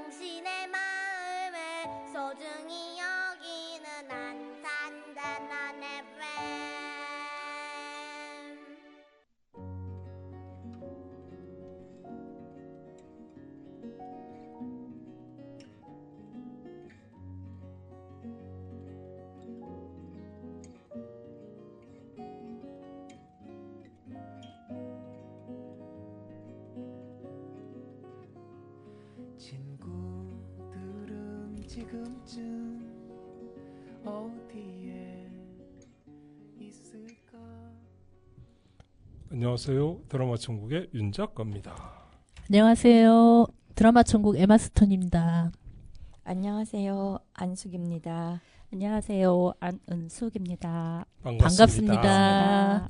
당신의 마음을 소중히 여기는 안산단한 FM. 친구들은 지금쯤 어디에 있을까? 안녕하세요. 드라마 천국의 윤 작가입니다. 안녕하세요. 드라마 천국 에마스톤입니다. 안녕하세요. 안숙입니다. 안녕하세요. 안은숙입니다. 반갑습니다.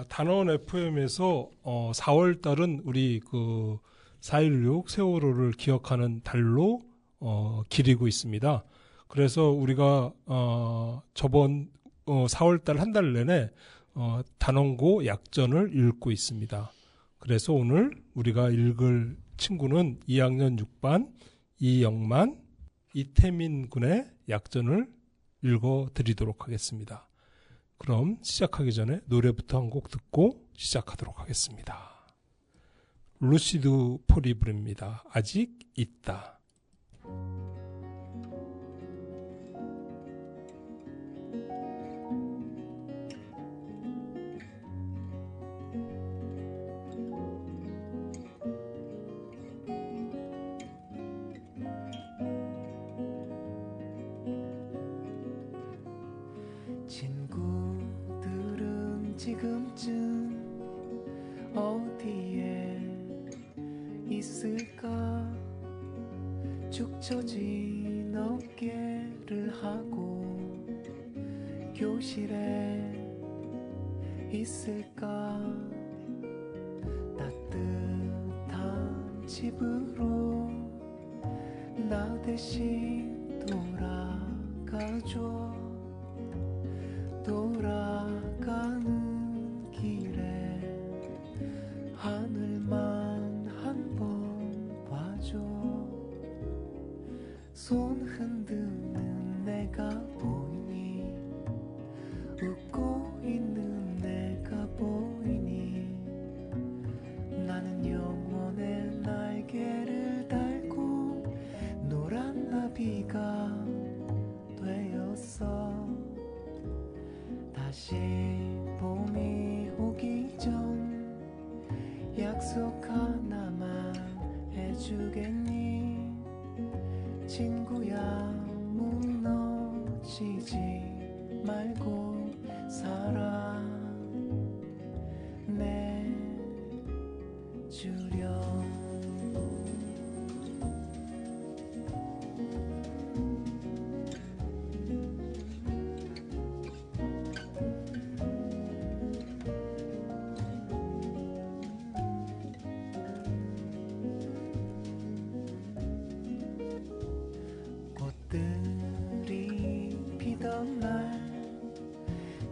단원 FM에서 4월 달은 우리 4.16 세월호를 기억하는 달로 기리고 있습니다. 그래서 우리가 저번 4월 달 한 달 내내 단원고 약전을 읽고 있습니다. 그래서 오늘 우리가 읽을 친구는 2학년 6반 이영만, 이태민 군의 약전을 읽어드리도록 하겠습니다. 그럼 시작하기 전에 노래부터 한 곡 듣고 시작하도록 하겠습니다. 루시드 폴이 부릅니다. 아직 있다. 친구들은 지금쯤 어디에 있을까? 축 처진 어깨를 하고 교실에 있을까? 따뜻한 집으로 나 대신 돌아가줘. 돌아가는 길에 하늘만 한 번 봐줘. 손 흔드는 내가 보이니? 웃고 있는 내가 보이니? 나는 영원의 날개를 달고 노란 나비가 되었어. 다시 봄이 오기 전 약속 하나만 해주겠니? 친구야, 무너지지 말고 사랑내주렴.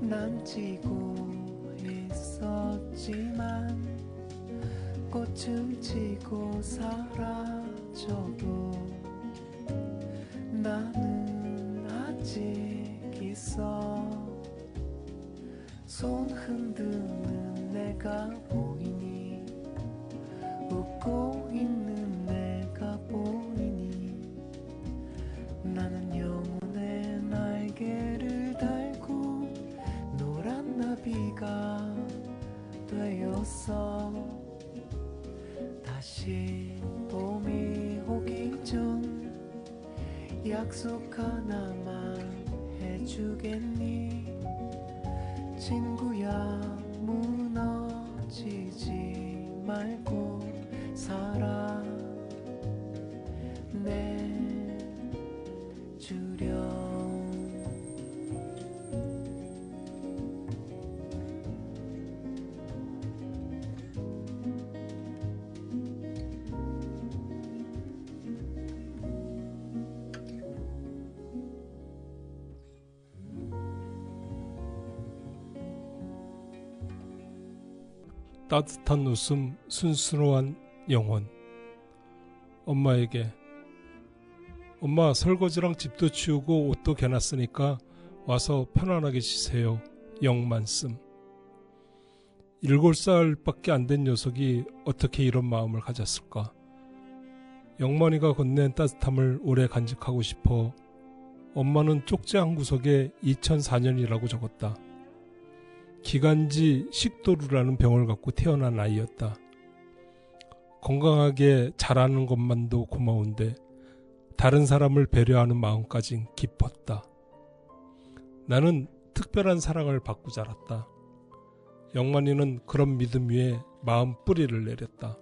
난 지고 있었지만 꽃은 지고 사라져도 나는 아직 있어. 손 흔드는 내가 보이니? 웃고 있는 내가 보이니? 나는 영원의 날개를 달고 노란 나비가 되었어. 다시 봄이 오기 전 약속 하나만 해주겠니? 친구야, 무너지지 말고 사랑내주렴. 따뜻한 웃음, 순수한 영혼. 엄마에게 엄마 설거지랑 집도 치우고 옷도 개놨으니까 와서 편안하게 쉬세요. 영만씀. 7살밖에 안 된 녀석이 어떻게 이런 마음을 가졌을까? 영만이가 건넨 따뜻함을 오래 간직하고 싶어 엄마는 쪽지 한 구석에 2004년이라고 적었다. 기관지 식도루라는 병을 갖고 태어난 아이였다. 건강하게 자라는 것만도 고마운데 다른 사람을 배려하는 마음까진 깊었다. 나는 특별한 사랑을 받고 자랐다. 영만이는 그런 믿음 위에 마음 뿌리를 내렸다.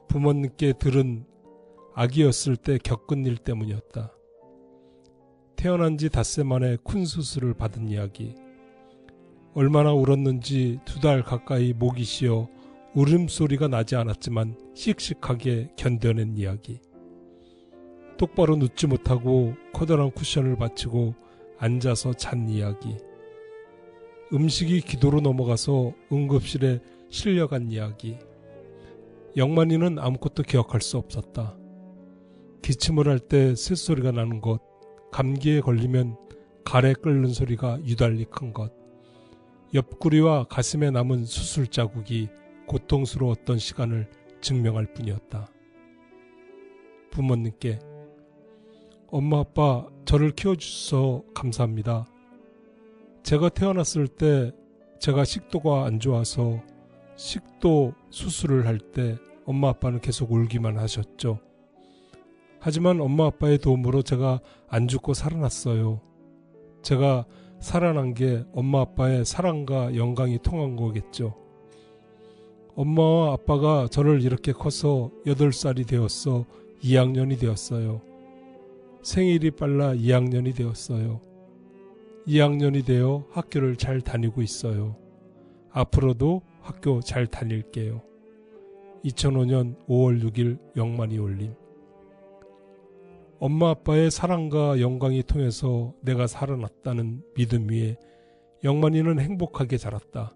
부모님께 들은 아기였을 때 겪은 일 때문이었다. 태어난 지 닷새 만에 큰 수술을 받은 이야기. 얼마나 울었는지 2달 가까이 목이 쉬어 울음소리가 나지 않았지만 씩씩하게 견뎌낸 이야기. 똑바로 눕지 못하고 커다란 쿠션을 받치고 앉아서 잔 이야기. 음식이 기도로 넘어가서 응급실에 실려간 이야기. 영만이는 아무것도 기억할 수 없었다. 기침을 할 때 쇳소리가 나는 것, 감기에 걸리면 가래 끓는 소리가 유달리 큰 것, 옆구리와 가슴에 남은 수술 자국이 고통스러웠던 시간을 증명할 뿐이었다. 부모님께 엄마 아빠 저를 키워주셔서 감사합니다. 제가 태어났을 때 제가 식도가 안 좋아서 식도 수술을 할 때 엄마 아빠는 계속 울기만 하셨죠. 하지만 엄마 아빠의 도움으로 제가 안 죽고 살아났어요. 제가 살아난 게 엄마 아빠의 사랑과 영광이 통한 거겠죠. 엄마와 아빠가 저를 이렇게 커서 8살이 되었어 2학년이 되었어요. 생일이 빨라 2학년이 되었어요. 2학년이 되어 학교를 잘 다니고 있어요. 앞으로도 학교 잘 다닐게요. 2005년 5월 6일 영만이 올림. 엄마 아빠의 사랑과 영광이 통해서 내가 살아났다는 믿음 위에 영만이는 행복하게 자랐다.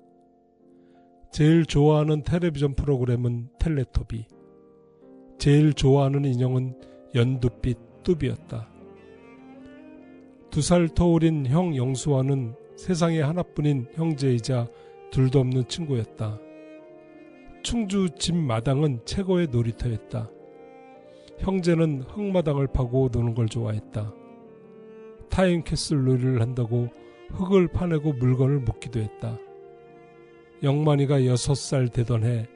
제일 좋아하는 텔레비전 프로그램은 텔레토비. 제일 좋아하는 인형은 연두빛 뚜비였다. 2살 터울인 형 영수와는 세상에 하나뿐인 형제이자 둘도 없는 친구였다. 충주 집 마당은 최고의 놀이터였다. 형제는 흙마당을 파고 노는 걸 좋아했다. 타임캐슬 놀이를 한다고 흙을 파내고 물건을 묻기도 했다. 영만이가 6살 되던 해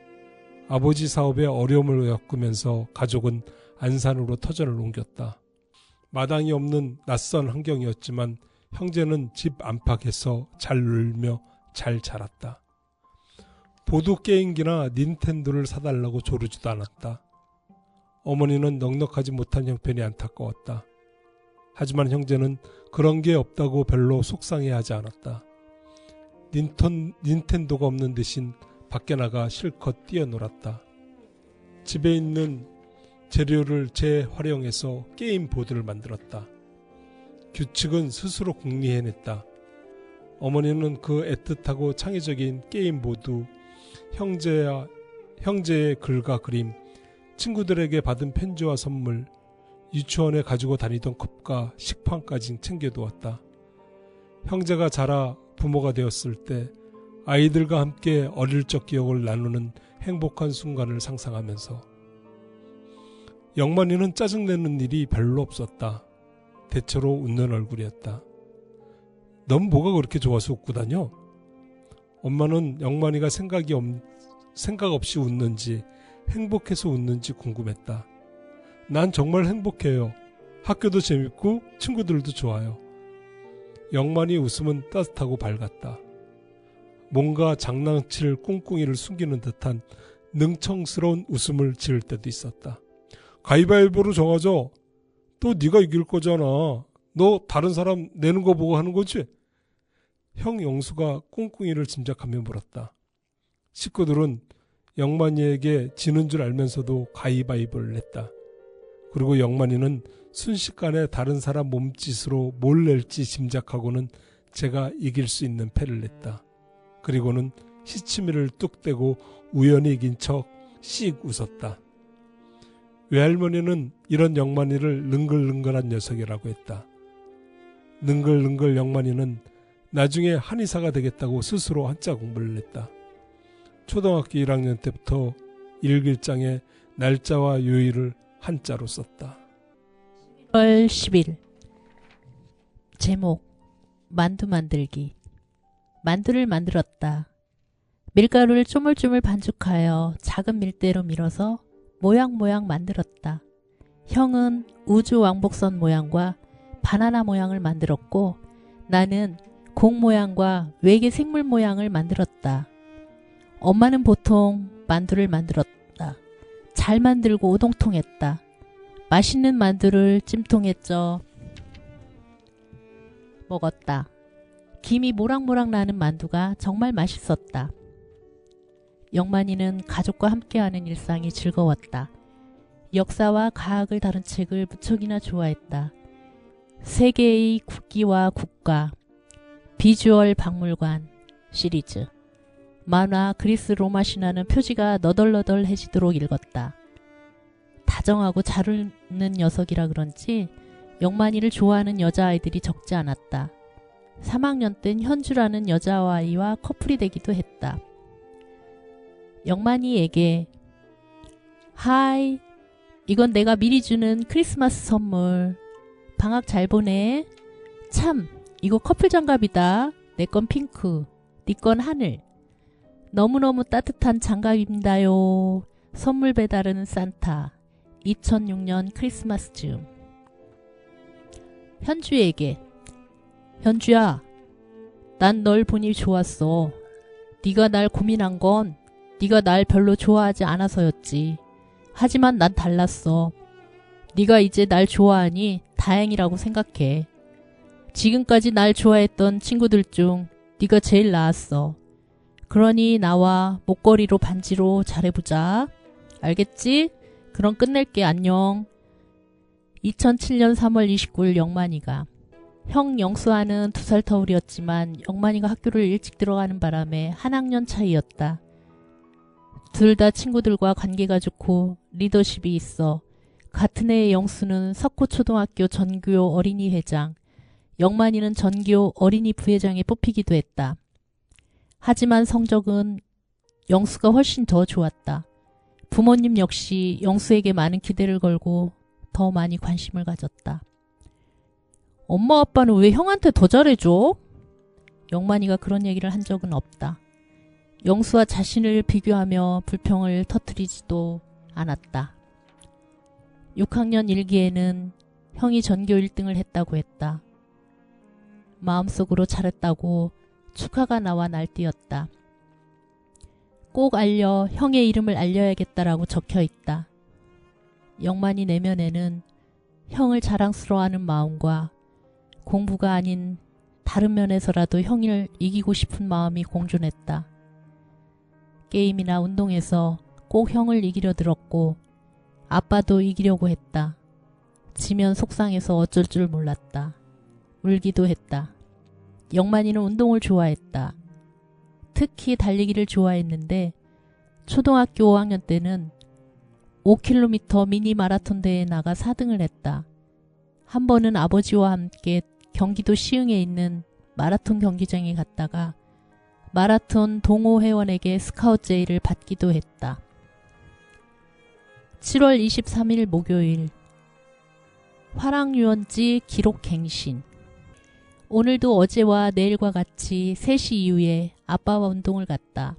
아버지 사업에 어려움을 겪으면서 가족은 안산으로 터전을 옮겼다. 마당이 없는 낯선 환경이었지만 형제는 집 안팎에서 잘 놀며 잘 자랐다. 보드게임기나 닌텐도를 사달라고 조르지도 않았다. 어머니는 넉넉하지 못한 형편이 안타까웠다. 하지만 형제는 그런 게 없다고 별로 속상해하지 않았다. 닌텐도가 없는 대신 밖에 나가 실컷 뛰어놀았다. 집에 있는 재료를 재활용해서 게임 보드를 만들었다. 규칙은 스스로 궁리해냈다. 어머니는 그 애틋하고 창의적인 게임 보드, 형제의 글과 그림, 친구들에게 받은 편지와 선물, 유치원에 가지고 다니던 컵과 식판까지 챙겨두었다. 형제가 자라 부모가 되었을 때 아이들과 함께 어릴 적 기억을 나누는 행복한 순간을 상상하면서 영만이는 짜증내는 일이 별로 없었다. 대체로 웃는 얼굴이었다. 넌 뭐가 그렇게 좋아서 웃고 다녀? 엄마는 영만이가 생각 없이 웃는지 행복해서 웃는지 궁금했다. 난 정말 행복해요. 학교도 재밌고 친구들도 좋아요. 영만이 웃음은 따뜻하고 밝았다. 뭔가 장난칠 꿍꿍이를 숨기는 듯한 능청스러운 웃음을 지을 때도 있었다. 가위바위보로 정하자. 또 네가 이길 거잖아. 너 다른 사람 내는 거 보고 하는 거지? 형 영수가 꿍꿍이를 짐작하며 물었다. 식구들은 영만이에게 지는 줄 알면서도 가위바위보를 냈다. 그리고 영만이는 순식간에 다른 사람 몸짓으로 뭘 낼지 짐작하고는 제가 이길 수 있는 패를 냈다. 그리고는 시치미를 뚝 떼고 우연히 이긴 척 씩 웃었다. 외할머니는 이런 영만이를 능글능글한 녀석이라고 했다. 능글능글 영만이는 나중에 한의사가 되겠다고 스스로 한자 공부를 했다. 초등학교 1학년 때부터 일기장에 날짜와 요일을 한자로 썼다. 1월 10일 제목 만두 만들기. 만두를 만들었다. 밀가루를 쪼물쪼물 반죽하여 작은 밀대로 밀어서 모양 만들었다. 형은 우주 왕복선 모양과 바나나 모양을 만들었고 나는 공 모양과 외계 생물 모양을 만들었다. 엄마는 보통 만두를 만들었다. 잘 만들고 오동통했다. 맛있는 만두를 찜통에 쪄 먹었다. 김이 모락모락 나는 만두가 정말 맛있었다. 영만이는 가족과 함께하는 일상이 즐거웠다. 역사와 과학을 다룬 책을 무척이나 좋아했다. 세계의 국기와 국가, 비주얼 박물관 시리즈, 만화 그리스 로마 신화는 표지가 너덜너덜해지도록 읽었다. 다정하고 잘 웃는 녀석이라 그런지 영만이를 좋아하는 여자아이들이 적지 않았다. 3학년 땐 현주라는 여자아이와 커플이 되기도 했다. 영만이에게 하이, 이건 내가 미리 주는 크리스마스 선물. 방학 잘 보내. 참, 이거 커플 장갑이다. 내 건 핑크, 네 건 하늘. 너무너무 따뜻한 장갑입니다요. 선물 배달은 산타. 2006년 크리스마스 즈음. 현주에게 현주야, 난 널 보니 좋았어. 네가 날 고민한 건 네가 날 별로 좋아하지 않아서였지. 하지만 난 달랐어. 네가 이제 날 좋아하니 다행이라고 생각해. 지금까지 날 좋아했던 친구들 중 네가 제일 나았어. 그러니 나와 목걸이로 반지로 잘해보자. 알겠지? 그럼 끝낼게. 안녕. 2007년 3월 29일 영만이가. 형 영수와는 2살 터울이었지만 영만이가 학교를 일찍 들어가는 바람에 한 학년 차이였다. 둘 다 친구들과 관계가 좋고 리더십이 있어. 같은 해의 영수는 석호초등학교 전교 어린이 회장, 영만이는 전교 어린이 부회장에 뽑히기도 했다. 하지만 성적은 영수가 훨씬 더 좋았다. 부모님 역시 영수에게 많은 기대를 걸고 더 많이 관심을 가졌다. 엄마 아빠는 왜 형한테 더 잘해줘? 영만이가 그런 얘기를 한 적은 없다. 영수와 자신을 비교하며 불평을 터뜨리지도 않았다. 6학년 일기에는 형이 전교 1등을 했다고 했다. 마음속으로 잘했다고 축하가 나와 날뛰었다. 꼭 알려 형의 이름을 알려야겠다라고 적혀있다. 영만이 내면에는 형을 자랑스러워하는 마음과 공부가 아닌 다른 면에서라도 형을 이기고 싶은 마음이 공존했다. 게임이나 운동에서 꼭 형을 이기려 들었고 아빠도 이기려고 했다. 지면 속상해서 어쩔 줄 몰랐다. 울기도 했다. 영만이는 운동을 좋아했다. 특히 달리기를 좋아했는데 초등학교 5학년 때는 5km 미니 마라톤 대회에 나가 4등을 했다. 한 번은 아버지와 함께 경기도 시흥에 있는 마라톤 경기장에 갔다가 마라톤 동호 회원에게 스카우트 제의를 받기도 했다. 7월 23일 목요일. 화랑유원지 기록 갱신. 오늘도 어제와 내일과 같이 3시 이후에 아빠와 운동을 갔다.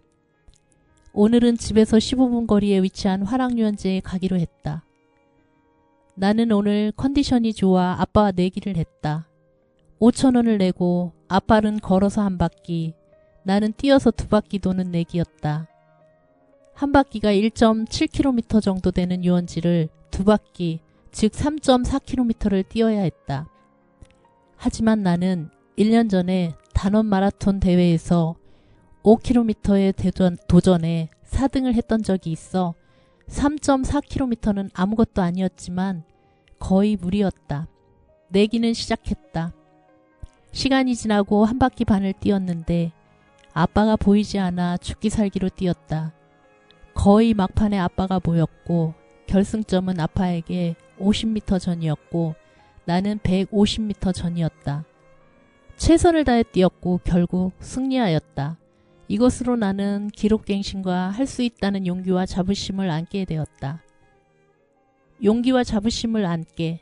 오늘은 집에서 15분 거리에 위치한 화랑유원지에 가기로 했다. 나는 오늘 컨디션이 좋아 아빠와 내기를 했다. 5,000원을 내고 아빠는 걸어서 한 바퀴, 나는 뛰어서 2바퀴 도는 내기였다. 한 바퀴가 1.7km 정도 되는 유원지를 2바퀴, 즉 3.4km를 뛰어야 했다. 하지만 나는 1년 전에 단원 마라톤 대회에서 5km의 도전에 4등을 했던 적이 있어 3.4km는 아무것도 아니었지만 거의 무리였다. 내기는 시작했다. 시간이 지나고 한 바퀴 반을 뛰었는데 아빠가 보이지 않아 죽기 살기로 뛰었다. 거의 막판에 아빠가 보였고 결승점은 아빠에게 50m 전이었고 나는 150m 전이었다. 최선을 다해 뛰었고 결국 승리하였다. 이것으로 나는 기록갱신과 할 수 있다는 용기와 자부심을 안게 되었다. 용기와 자부심을 안게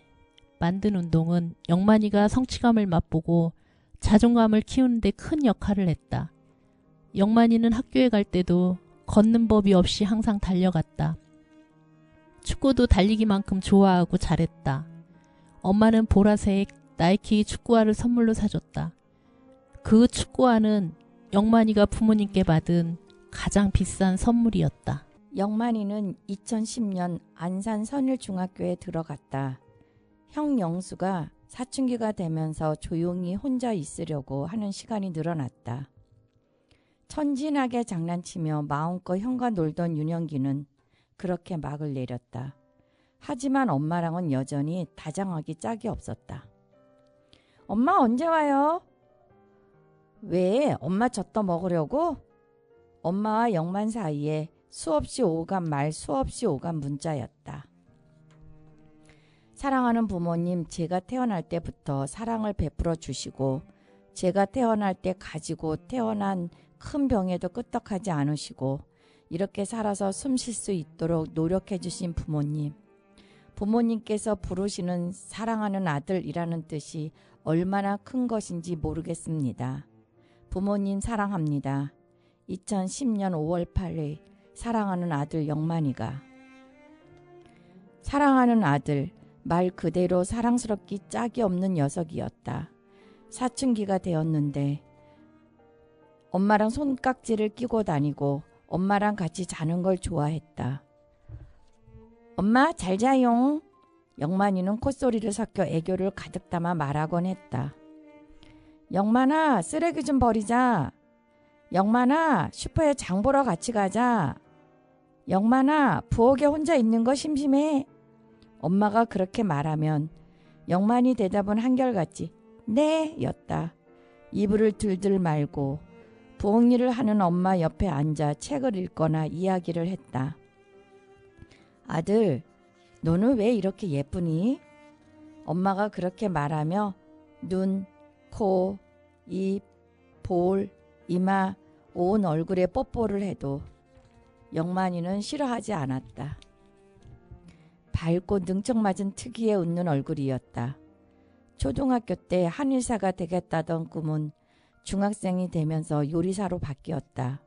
만든 운동은 영만이가 성취감을 맛보고 자존감을 키우는 데 큰 역할을 했다. 영만이는 학교에 갈 때도 걷는 법이 없이 항상 달려갔다. 축구도 달리기만큼 좋아하고 잘했다. 엄마는 보라색 나이키 축구화를 선물로 사줬다. 그 축구화는 영만이가 부모님께 받은 가장 비싼 선물이었다. 영만이는 2010년 안산 선일중학교에 들어갔다. 형 영수가 사춘기가 되면서 조용히 혼자 있으려고 하는 시간이 늘어났다. 천진하게 장난치며 마음껏 형과 놀던 윤영기는 그렇게 막을 내렸다. 하지만 엄마랑은 여전히 다정하기 짝이 없었다. 엄마 언제 와요? 왜? 엄마 젖더 먹으려고? 엄마와 영만 사이에 수없이 오간 말, 수없이 오간 문자였다. 사랑하는 부모님, 제가 태어날 때부터 사랑을 베풀어 주시고 제가 태어날 때 가지고 태어난 큰 병에도 끄떡하지 않으시고 이렇게 살아서 숨 쉴 수 있도록 노력해 주신 부모님, 부모님께서 부르시는 사랑하는 아들이라는 뜻이 얼마나 큰 것인지 모르겠습니다. 부모님 사랑합니다. 2010년 5월 8일 사랑하는 아들 영만이가. 사랑하는 아들, 말 그대로 사랑스럽기 짝이 없는 녀석이었다. 사춘기가 되었는데 엄마랑 손깍지를 끼고 다니고 엄마랑 같이 자는 걸 좋아했다. 엄마 잘 자용. 영만이는 콧소리를 섞여 애교를 가득 담아 말하곤 했다. 영만아 쓰레기 좀 버리자. 영만아 슈퍼에 장 보러 같이 가자. 영만아 부엌에 혼자 있는 거 심심해. 엄마가 그렇게 말하면 영만이 대답은 한결같이 네 였다. 이불을 들들 말고 부엌 일을 하는 엄마 옆에 앉아 책을 읽거나 이야기를 했다. 아들, 너는 왜 이렇게 예쁘니? 엄마가 그렇게 말하며 눈, 코, 입, 볼, 이마, 온 얼굴에 뽀뽀를 해도 영만이는 싫어하지 않았다. 밝고 능청맞은 특이에 웃는 얼굴이었다. 초등학교 때 한의사가 되겠다던 꿈은 중학생이 되면서 요리사로 바뀌었다.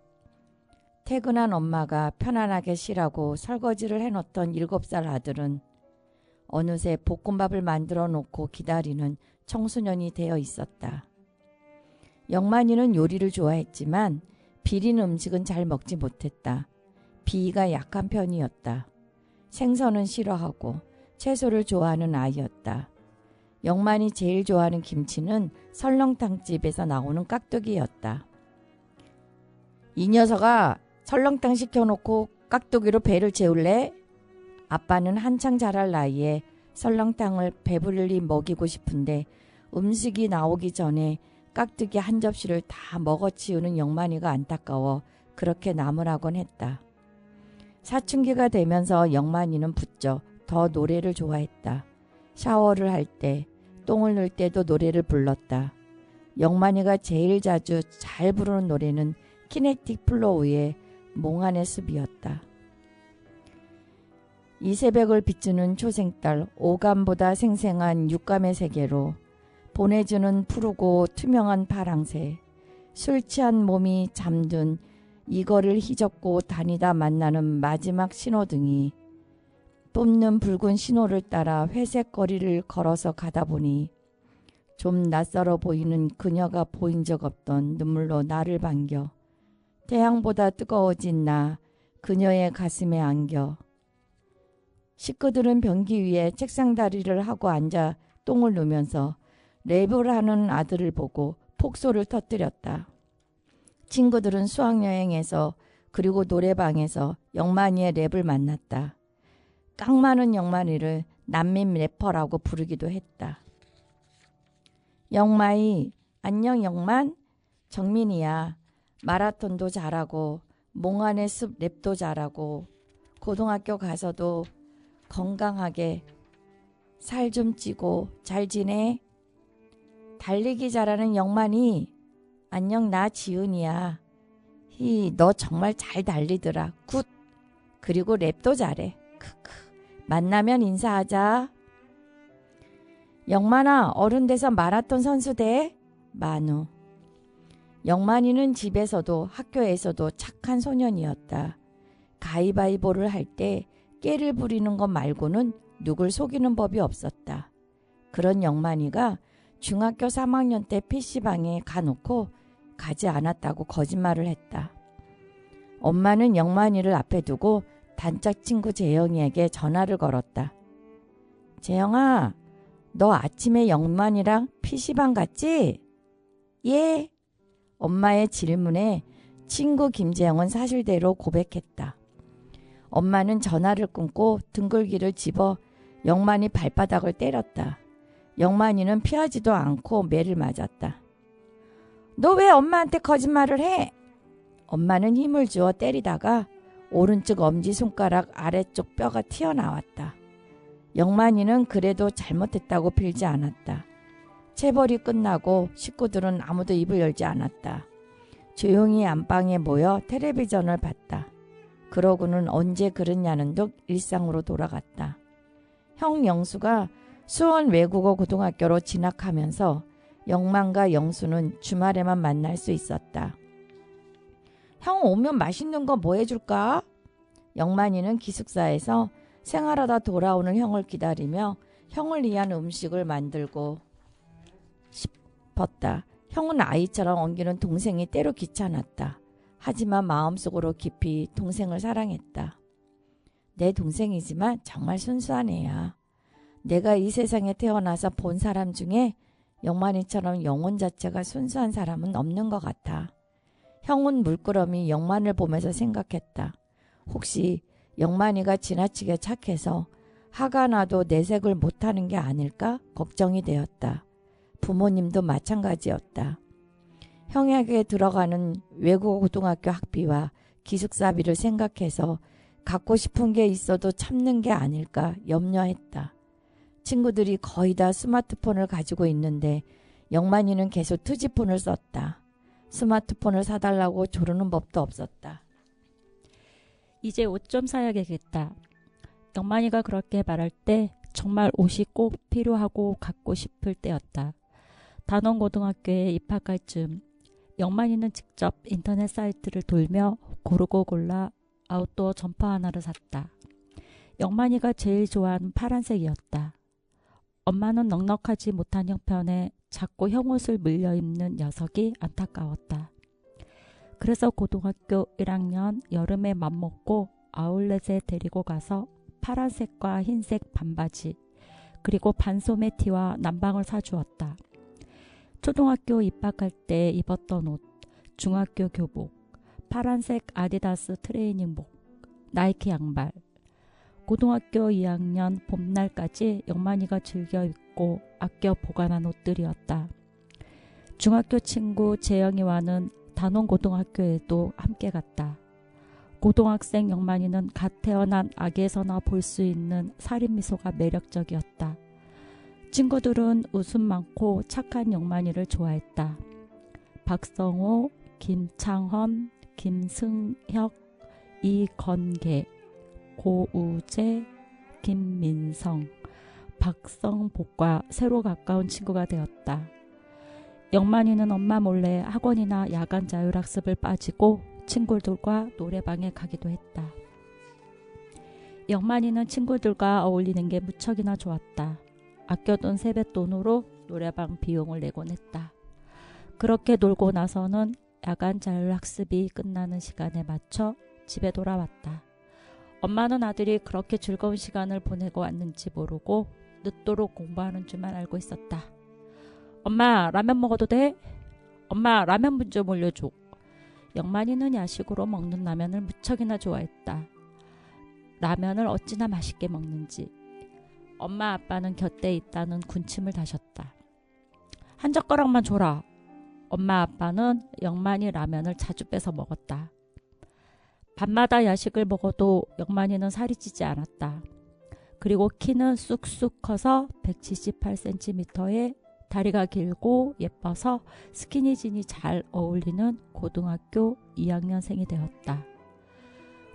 퇴근한 엄마가 편안하게 쉬라고 설거지를 해놓던 7살 아들은 어느새 볶음밥을 만들어 놓고 기다리는 청소년이 되어 있었다. 영만이는 요리를 좋아했지만 비린 음식은 잘 먹지 못했다. 비위가 약한 편이었다. 생선은 싫어하고 채소를 좋아하는 아이였다. 영만이 제일 좋아하는 김치는 설렁탕집에서 나오는 깍두기였다. 이 녀석아, 설렁탕 시켜놓고 깍두기로 배를 채울래? 아빠는 한창 자랄 나이에 설렁탕을 배불리 먹이고 싶은데 음식이 나오기 전에 깍두기 한 접시를 다 먹어치우는 영만이가 안타까워 그렇게 남으라곤 했다. 사춘기가 되면서 영만이는 부쩍 더 노래를 좋아했다. 샤워를 할 때, 똥을 넣을 때도 노래를 불렀다. 영만이가 제일 자주 잘 부르는 노래는 키네틱 플로우의 몽환의 숲이었다. 이 새벽을 비추는 초생달, 오감보다 생생한 육감의 세계로 보내주는 푸르고 투명한 파랑새, 술 취한 몸이 잠든 이거를 휘젓고 다니다 만나는 마지막 신호등이 뿜는 붉은 신호를 따라 회색 거리를 걸어서 가다 보니 좀 낯설어 보이는 그녀가 보인 적 없던 눈물로 나를 반겨 태양보다 뜨거워진 나 그녀의 가슴에 안겨. 식구들은 변기 위에 책상 다리를 하고 앉아 똥을 누면서 랩을 하는 아들을 보고 폭소를 터뜨렸다. 친구들은 수학여행에서 그리고 노래방에서 영만이의 랩을 만났다. 깡 많은 영만이를 난민 래퍼라고 부르기도 했다. 영마이, 안녕 영만? 정민이야. 마라톤도 잘하고 몽환의 숲 랩도 잘하고 고등학교 가서도 건강하게 살 좀 찌고 잘 지내? 달리기 잘하는 영만이. 안녕, 나 지은이야. 너 정말 잘 달리더라. 굿. 그리고 랩도 잘해. 크크. 만나면 인사하자. 영만아, 어른 돼서 마라톤 선수 돼? 만우. 영만이는 집에서도 학교에서도 착한 소년이었다. 가위바위보를 할 때 깨를 부리는 것 말고는 누굴 속이는 법이 없었다. 그런 영만이가 중학교 3학년 때 PC방에 가놓고 가지 않았다고 거짓말을 했다. 엄마는 영만이를 앞에 두고 단짝 친구 재영이에게 전화를 걸었다. 재영아, 너 아침에 영만이랑 PC방 갔지? 예. 엄마의 질문에 친구 김재영은 사실대로 고백했다. 엄마는 전화를 끊고 등글기를 집어 영만이 발바닥을 때렸다. 영만이는 피하지도 않고 매를 맞았다. 너 왜 엄마한테 거짓말을 해? 엄마는 힘을 주어 때리다가 오른쪽 엄지손가락 아래쪽 뼈가 튀어나왔다. 영만이는 그래도 잘못했다고 빌지 않았다. 체벌이 끝나고 식구들은 아무도 입을 열지 않았다. 조용히 안방에 모여 텔레비전을 봤다. 그러고는 언제 그랬냐는 듯 일상으로 돌아갔다. 형 영수가 수원 외국어 고등학교로 진학하면서 영만과 영수는 주말에만 만날 수 있었다. 형 오면 맛있는 거 뭐 해줄까? 영만이는 기숙사에서 생활하다 돌아오는 형을 기다리며 형을 위한 음식을 만들고 싶었다. 형은 아이처럼 엉기는 동생이 때로 귀찮았다. 하지만 마음속으로 깊이 동생을 사랑했다. 내 동생이지만 정말 순수한 애야. 내가 이 세상에 태어나서 본 사람 중에 영만이처럼 영혼 자체가 순수한 사람은 없는 것 같아. 형은 물끄러미 영만을 보면서 생각했다. 혹시 영만이가 지나치게 착해서 화가 나도 내색을 못하는 게 아닐까 걱정이 되었다. 부모님도 마찬가지였다. 형에게 들어가는 외국어 고등학교 학비와 기숙사비를 생각해서 갖고 싶은 게 있어도 참는 게 아닐까 염려했다. 친구들이 거의 다 스마트폰을 가지고 있는데 영만이는 계속 투지폰을 썼다. 스마트폰을 사달라고 조르는 법도 없었다. 이제 옷 좀 사야겠다. 영만이가 그렇게 말할 때 정말 옷이 꼭 필요하고 갖고 싶을 때였다. 단원고등학교에 입학할 즈음 영만이는 직접 인터넷 사이트를 돌며 고르고 골라 아웃도어 점퍼 하나를 샀다. 영만이가 제일 좋아하는 파란색이었다. 엄마는 넉넉하지 못한 형편에 자꾸 형 옷을 물려 입는 녀석이 안타까웠다. 그래서 고등학교 1학년 여름에 맘먹고 아울렛에 데리고 가서 파란색과 흰색 반바지 그리고 반소매 티와 남방을 사주었다. 초등학교 입학할 때 입었던 옷, 중학교 교복, 파란색 아디다스 트레이닝복, 나이키 양말, 고등학교 2학년 봄날까지 영만이가 즐겨 입고 아껴 보관한 옷들이었다. 중학교 친구 재영이와는 단원고등학교에도 함께 갔다. 고등학생 영만이는 갓 태어난 아기에서나 볼 수 있는 살인미소가 매력적이었다. 친구들은 웃음 많고 착한 영만이를 좋아했다. 박성호, 김창헌, 김승혁, 이건계, 고우재, 김민성, 박성복과 새로 가까운 친구가 되었다. 영만이는 엄마 몰래 학원이나 야간 자율학습을 빠지고 친구들과 노래방에 가기도 했다. 영만이는 친구들과 어울리는 게 무척이나 좋았다. 아껴둔 세뱃돈으로 노래방 비용을 내곤 했다. 그렇게 놀고 나서는 야간 자율학습이 끝나는 시간에 맞춰 집에 돌아왔다. 엄마는 아들이 그렇게 즐거운 시간을 보내고 왔는지 모르고 늦도록 공부하는 줄만 알고 있었다. 엄마, 라면 먹어도 돼? 엄마, 라면 분 좀 올려줘. 영만이는 야식으로 먹는 라면을 무척이나 좋아했다. 라면을 어찌나 맛있게 먹는지. 엄마 아빠는 곁에 있다는 군침을 다셨다. 한 젓가락만 줘라. 엄마 아빠는 영만이 라면을 자주 뺏어 먹었다. 밤마다 야식을 먹어도 영만이는 살이 찌지 않았다. 그리고 키는 쑥쑥 커서 178cm에 다리가 길고 예뻐서 스키니진이 잘 어울리는 고등학교 2학년생이 되었다.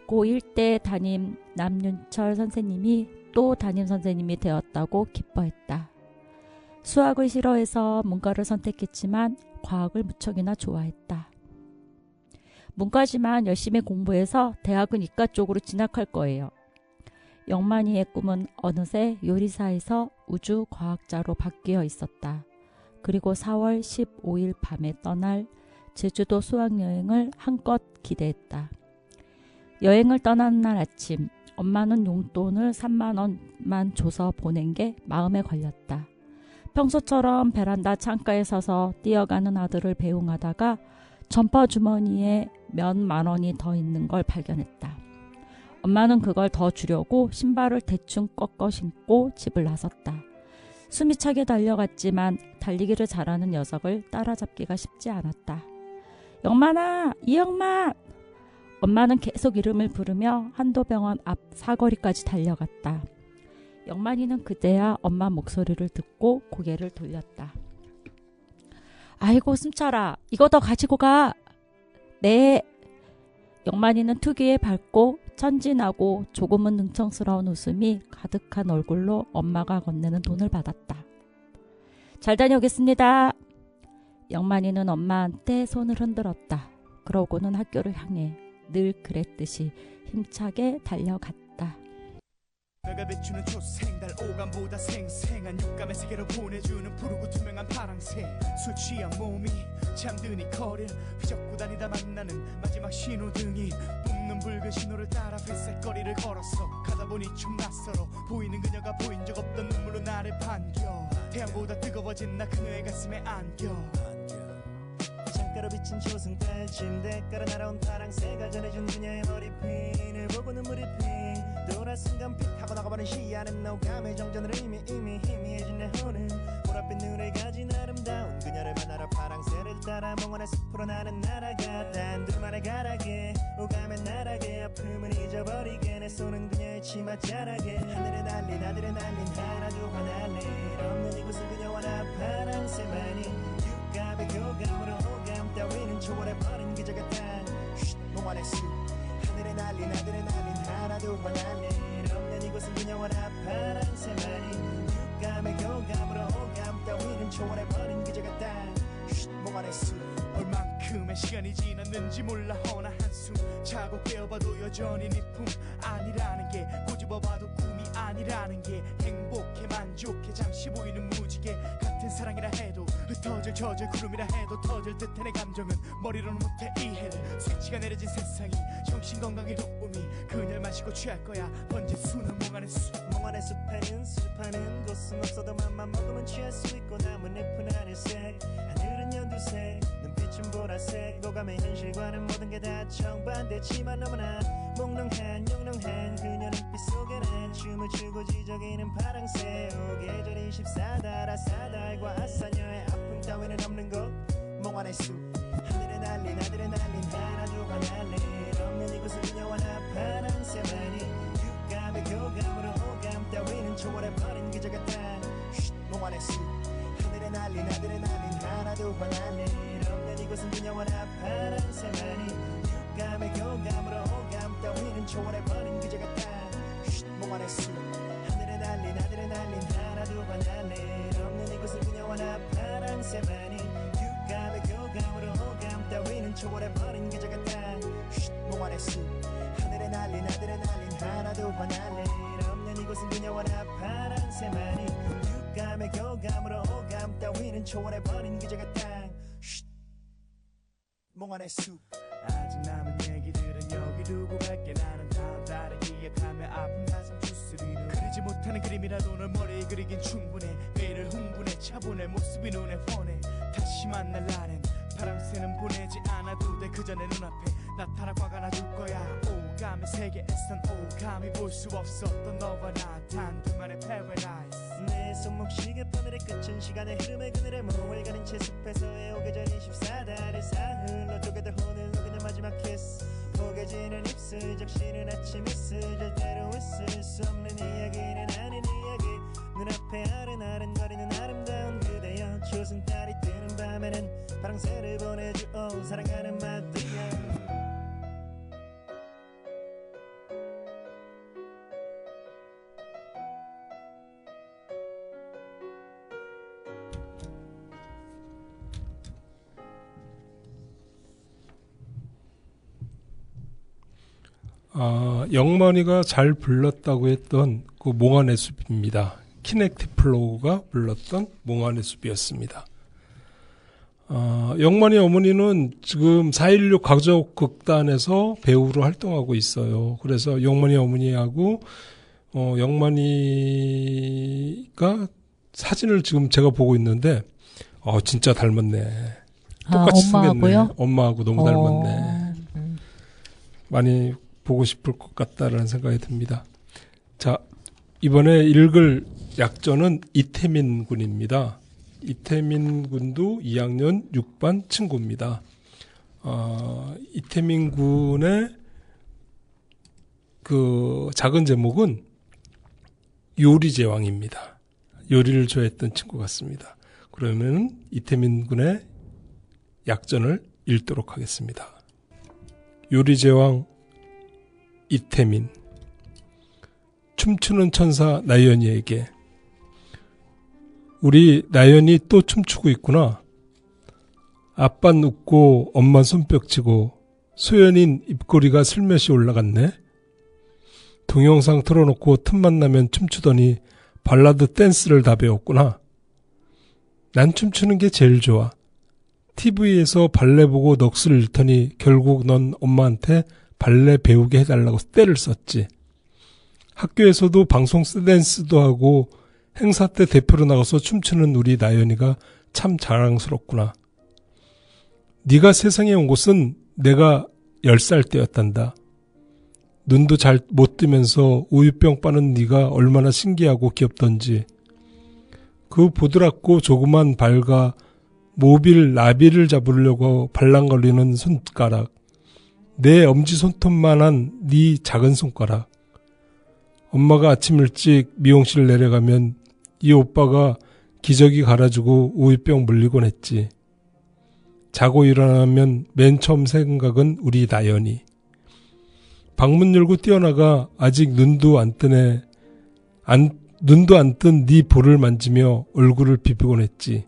고1 때 담임 남윤철 선생님이 또 담임 선생님이 되었다고 기뻐했다. 수학을 싫어해서 문과를 선택했지만 과학을 무척이나 좋아했다. 문과지만 열심히 공부해서 대학은 이과 쪽으로 진학할 거예요. 영만이의 꿈은 어느새 요리사에서 우주과학자로 바뀌어 있었다. 그리고 4월 15일 밤에 떠날 제주도 수학여행을 한껏 기대했다. 여행을 떠나는 날 아침, 엄마는 용돈을 3만 원만 줘서 보낸 게 마음에 걸렸다. 평소처럼 베란다 창가에 서서 뛰어가는 아들을 배웅하다가 점퍼 주머니에 몇 만 원이 더 있는 걸 발견했다. 엄마는 그걸 더 주려고 신발을 대충 꺾어 신고 집을 나섰다. 숨이 차게 달려갔지만 달리기를 잘하는 녀석을 따라잡기가 쉽지 않았다. 영만아! 이영만! 엄마는 계속 이름을 부르며 한도병원 앞 사거리까지 달려갔다. 영만이는 그제야 엄마 목소리를 듣고 고개를 돌렸다. 아이고 숨차라. 이거 더 가지고 가. 네. 영만이는 특유의 밝고 천진하고 조금은 능청스러운 웃음이 가득한 얼굴로 엄마가 건네는 돈을 받았다. 잘 다녀오겠습니다. 영만이는 엄마한테 손을 흔들었다. 그러고는 학교를 향해 늘 그랬듯이 힘차게 달려갔다. 내가 비추는 초생달 오감보다 생생한 육감의 세계로 보내주는 푸르고 투명한 파랑새. 술 취한 몸이 잠든 이 거리를 휘젓고 다니다 만나는 마지막 신호등이 뿜는 붉은 신호를 따라 뱃살거리를 걸었어. 가다보니 좀 낯설어 보이는 그녀가 보인 적 없던 눈물로 나를 반겨. 태양보다 뜨거워진 나 그녀의 가슴에 안겨. 창가로 비친 초승달 침대 깔아 날아온 파랑새가 전해준 그녀의 머리핀을 보고 눈물이 핑 돌아 순간 픽 하고 나가버린 시야는 노감의 정전으로 이미 희미해진 내 혼은 보랏빛 눈을 가진 아름다운 그녀를 만나러 파랑새를 따라 몽환의 숲으로 나는 날아가. 단둘만의 가락에 오감의 나락에 아픔을 잊어버리게 내 손은 그녀의 치마 자락에 하늘에 날린 아들에 날린 하나도 화날래 없는 이곳은 그녀와 나 파랑새만이 육감의 교감으로 오감 따위는 초월해버린 기적의 땅 몽환의 숲 하늘에 날린 아들에 날린 하나도 화날래 없는 이곳은 그녀와 나 파랑새만이 육감의 교감으로 오감 따위는 초월해버린 기적의 땅 몽환의 숲 얼만큼의 시간이 지났는지 몰라 허나 한숨 자고 깨어봐도 여전히 네 품 아니라는 게 꼬집어봐도 꿈이 아니라는 게 행복해 만족해 잠시 보이는 무지개 같은 사랑이라 해도 흩어질 젖을 구름이라 해도 터질 듯해 내 감정은 머리로는 못해 이해를 스위치가 내려진 세상이 정신건강의 돋움이 그녀를 마시고 취할 거야 번진 수는 몽환의 숲 몽환의 숲에는 술파는 곳은 없어도 맘만 먹으면 취할 수 있고 남은 잎은 하늘색 하늘은 연두색 눈빛은 보라색 오감의 현실과는 모든 게 다 정반대지만 너무나 몽롱한 영롱한 그녀 눈빛 속에 난 춤을 추고 지저귀는 파랑새 오 계절이 14달 아사달과 아사녀의 아픔 따위는 없는 곳 몽환의 숲 하늘에 날린 아들에 날린 하나도 화날래 없는 이곳은 그녀와 나 파랑새만이 육감의 교감으로 오감 따위는 초월해버린 기적의 땅 몽환의 숲 하늘에 날린 아들에 날린 하나도 화날래 없는 이곳은 그녀와 나 파랑새만이 육감의 교감으로 오감 따위는 초월해버린 기적의 땅 몽환의 숲 하늘에 날린 아들에 날린 하나도 화날래 없는 이곳은 그녀와 나 파랑새만이 육감의 교감으로 오감 따위는 초월해버린 기적의 땅 몽환의 숲 하늘에 날린 아들에 날린 하나도 화날래 없는 이곳은 그녀와 나 파랑새만이 육감의 교감으로 오감 따위는 초월해버린 기적의 땅 몽환의 숲 아직 남은 얘기들은 여기 두고 갈게 나는 다음 달에 기약하며 아픈 가슴 주스리는 그리지 못하는 그림이라도 널 머리에 그리긴 충분해 매일을 흥분해 차분해 모습이 눈에 훤해 다시 만날 날엔 파랑새는 보내지 않아도 돼 그저 내 눈앞에 나타나 화가 나줄 거야 오감의 세계에선 오감이 볼 수 없었던 너와 나 단둘만의 paradise 내 손목 시계바늘의 끝은 시간의 흐름의 그늘에 몸을 가린 채 숲에서의 오계절 24달의 사흘로 쪼개들 혼을 녹이는 마지막 키스 포개지는 입술 적시는 아침 이슬 절대로 있을 수 없는 이야기는 밤에는 파랑새를 보내줘 사랑하는 마드야. 영만이가 잘 불렀다고 했던 그 몽환의 숲입니다. 키넥티 플로우가 불렀던 몽환의 숲이었습니다. 영만이 어머니는 지금 4.16 가족극단에서 배우로 활동하고 있어요. 그래서 영만이 어머니하고 영만이가 사진을 지금 제가 보고 있는데 진짜 닮았네. 똑같이 생겼네. 엄마하고요? 엄마하고 너무 닮았네. 많이 보고 싶을 것 같다라는 생각이 듭니다. 자, 이번에 읽을 약전은 이태민 군입니다. 이태민 군도 2학년 6반 친구입니다. 이태민 군의 그 작은 제목은 요리 제왕입니다. 요리를 좋아했던 친구 같습니다. 그러면 이태민 군의 약전을 읽도록 하겠습니다. 요리 제왕 이태민. 춤추는 천사 나연이에게. 우리 나연이 또 춤추고 있구나. 아빤 웃고 엄만 손뼉치고 소연인 입꼬리가 슬며시 올라갔네. 동영상 틀어놓고 틈만 나면 춤추더니 발라드 댄스를 다 배웠구나. 난 춤추는 게 제일 좋아. TV에서 발레 보고 넋을 잃더니 결국 넌 엄마한테 발레 배우게 해달라고 떼를 썼지. 학교에서도 방송 댄스도 하고 행사 때 대표로 나가서 춤추는 우리 나연이가 참 자랑스럽구나. 네가 세상에 온 곳은 내가 10살 때였단다. 눈도 잘 못 뜨면서 우유병 빠는 네가 얼마나 신기하고 귀엽던지. 그 보드랍고 조그만 발과 모빌 나비를 잡으려고 발랑거리는 손가락. 내 엄지손톱만한 네 작은 손가락. 엄마가 아침 일찍 미용실 내려가면 이 오빠가 기저귀 갈아주고 우유병 물리곤 했지. 자고 일어나면 맨 처음 생각은 우리 나연이. 방문 열고 뛰어나가 아직 눈도 안 뜬 네 볼을 만지며 얼굴을 비비곤 했지.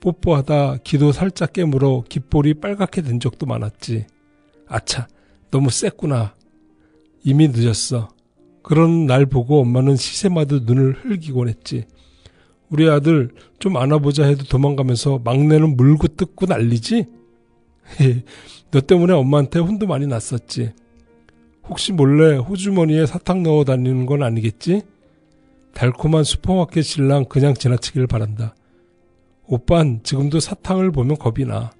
뽀뽀하다 기도 살짝 깨물어 귓볼이 빨갛게 된 적도 많았지. 아차, 너무 셌구나. 이미 늦었어. 그런 날 보고 엄마는 시샘하듯 눈을 흘기곤 했지. 우리 아들 좀 안아보자 해도 도망가면서 막내는 물고 뜯고 난리지? 너 때문에 엄마한테 혼도 많이 났었지. 혹시 몰래 호주머니에 사탕 넣어 다니는 건 아니겠지? 달콤한 슈퍼마켓 신랑 그냥 지나치길 바란다. 오빤 지금도 사탕을 보면 겁이 나.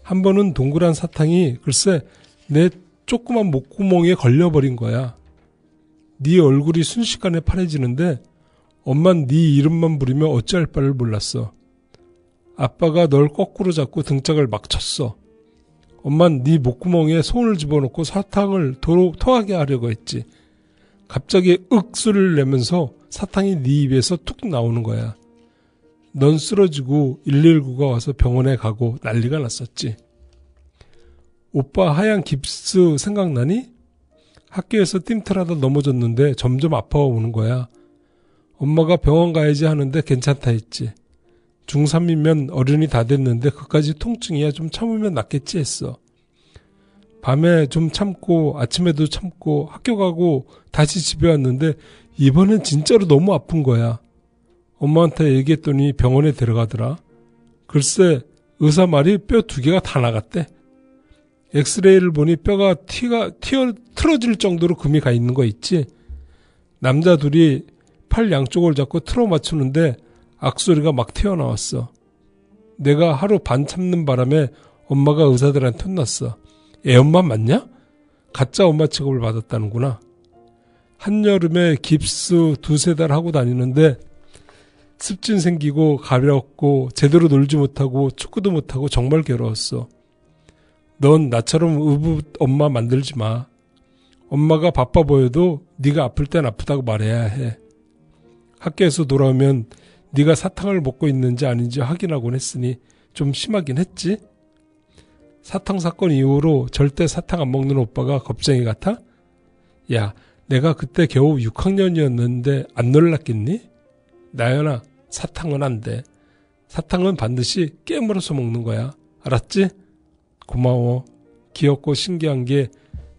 한 번은 동그란 사탕이 글쎄 내 조그만 목구멍에 걸려버린 거야. 네 얼굴이 순식간에 파래지는데 엄만 네 이름만 부르며 어찌할 바를 몰랐어. 아빠가 널 거꾸로 잡고 등짝을 막 쳤어. 엄만 네 목구멍에 손을 집어넣고 사탕을 토하게 하려고 했지. 갑자기 윽 소리를 내면서 사탕이 네 입에서 툭 나오는 거야. 넌 쓰러지고 119가 와서 병원에 가고 난리가 났었지. 오빠 하얀 깁스 생각나니? 학교에서 띵틀하다 넘어졌는데 점점 아파오는 거야. 엄마가 병원 가야지 하는데 괜찮다 했지. 중3이면 어른이 다 됐는데 그까지 통증이야 좀 참으면 낫겠지 했어. 밤에 좀 참고 아침에도 참고 학교 가고 다시 집에 왔는데 이번엔 진짜로 너무 아픈 거야. 엄마한테 얘기했더니 병원에 데려가더라. 글쎄 의사 말이 뼈 2개가 다 나갔대. 엑스레이를 보니 뼈가 틀어질 정도로 금이 가 있는 거 있지. 남자 둘이 팔 양쪽을 잡고 틀어 맞추는데 악소리가 막 튀어나왔어. 내가 하루 반 참는 바람에 엄마가 의사들한테 혼났어. 애엄마 맞냐? 가짜 엄마 취급을 받았다는구나. 한여름에 깁스 2-3달 하고 다니는데 습진 생기고 가렵고 제대로 놀지 못하고 축구도 못하고 정말 괴로웠어. 넌 나처럼 의붓 엄마 만들지 마. 엄마가 바빠 보여도 네가 아플 땐 아프다고 말해야 해. 학교에서 돌아오면 네가 사탕을 먹고 있는지 아닌지 확인하곤 했으니 좀 심하긴 했지. 사탕 사건 이후로 절대 사탕 안 먹는 오빠가 겁쟁이 같아? 야, 내가 그때 겨우 6학년이었는데 안 놀랐겠니? 나연아, 사탕은 안 돼. 사탕은 반드시 깨물어서 먹는 거야. 알았지? 고마워. 귀엽고 신기한 게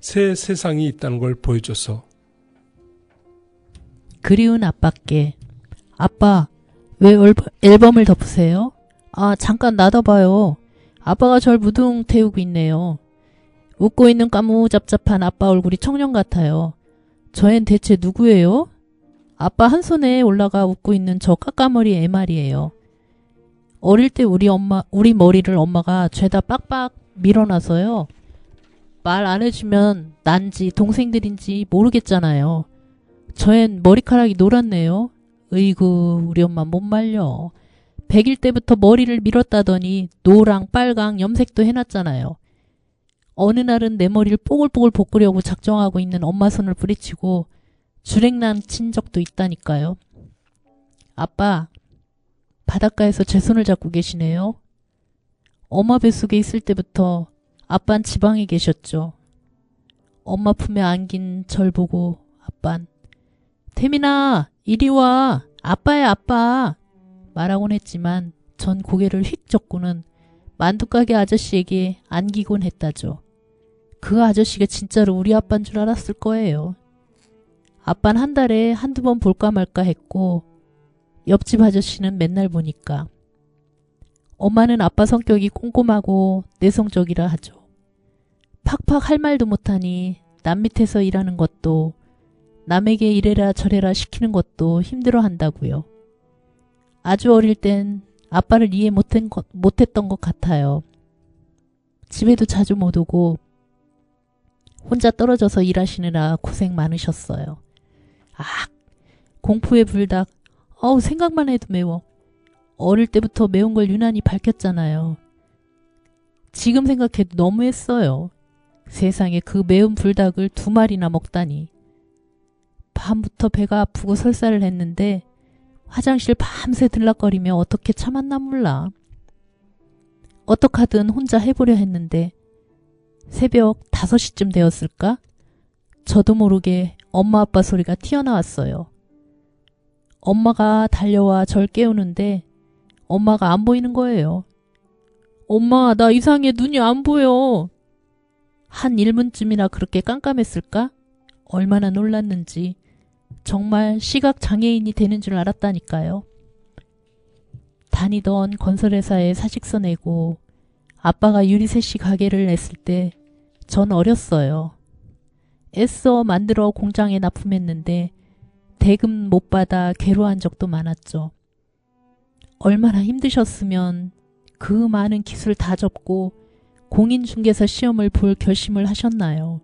새 세상이 있다는 걸 보여줘서. 그리운 아빠께. 아빠, 왜 앨범을 덮으세요? 아, 잠깐 놔둬봐요. 아빠가 절 무등 태우고 있네요. 웃고 있는 까무잡잡한 아빠 얼굴이 청년 같아요. 저앤 대체 누구예요? 아빠 한 손에 올라가 웃고 있는 저 까까머리 애 말이에요. 어릴 때 우리 머리를 엄마가 죄다 빡빡 밀어놔서요. 말 안 해주면 난지 동생들인지 모르겠잖아요. 저앤 머리카락이 노랗네요. 으이구, 우리 엄마 못 말려. 100일 때부터 머리를 밀었다더니 노랑 빨강 염색도 해놨잖아요. 어느 날은 내 머리를 뽀글뽀글 볶으려고 작정하고 있는 엄마 손을 부리치고 주랭랑 친 적도 있다니까요. 아빠, 바닷가에서 제 손을 잡고 계시네요. 엄마 뱃속에 있을 때부터 아빤 지방에 계셨죠. 엄마 품에 안긴 절 보고 아빤 태민아, 이리 와. 아빠야, 아빠. 말하곤 했지만 전 고개를 휙 젓고는 만두가게 아저씨에게 안기곤 했다죠. 그 아저씨가 진짜로 우리 아빠인 줄 알았을 거예요. 아빠는 한 달에 한두 번 볼까 말까 했고 옆집 아저씨는 맨날 보니까. 엄마는 아빠 성격이 꼼꼼하고 내성적이라 하죠. 팍팍 할 말도 못하니 남 밑에서 일하는 것도 남에게 이래라 저래라 시키는 것도 힘들어 한다고요. 아주 어릴 땐 아빠를 이해 못했던 것 같아요. 집에도 자주 못 오고 혼자 떨어져서 일하시느라 고생 많으셨어요. 아, 공포의 불닭. 어우, 생각만 해도 매워. 어릴 때부터 매운 걸 유난히 밝혔잖아요. 지금 생각해도 너무했어요. 세상에 그 매운 불닭을 2마리나 먹다니. 밤부터 배가 아프고 설사를 했는데 화장실 밤새 들락거리며 어떻게 참았나 몰라. 어떡하든 혼자 해보려 했는데 새벽 5시쯤 되었을까? 저도 모르게 엄마 아빠 소리가 튀어나왔어요. 엄마가 달려와 절 깨우는데 엄마가 안 보이는 거예요. 엄마, 나 이상해. 눈이 안 보여. 한 1분쯤이나 그렇게 깜깜했을까? 얼마나 놀랐는지. 정말 시각장애인이 되는 줄 알았다니까요. 다니던 건설회사에 사직서 내고 아빠가 유리세시 가게를 냈을 때 전 어렸어요. 애써 만들어 공장에 납품했는데 대금 못 받아 괴로워한 적도 많았죠. 얼마나 힘드셨으면 그 많은 기술 다 접고 공인중개사 시험을 볼 결심을 하셨나요?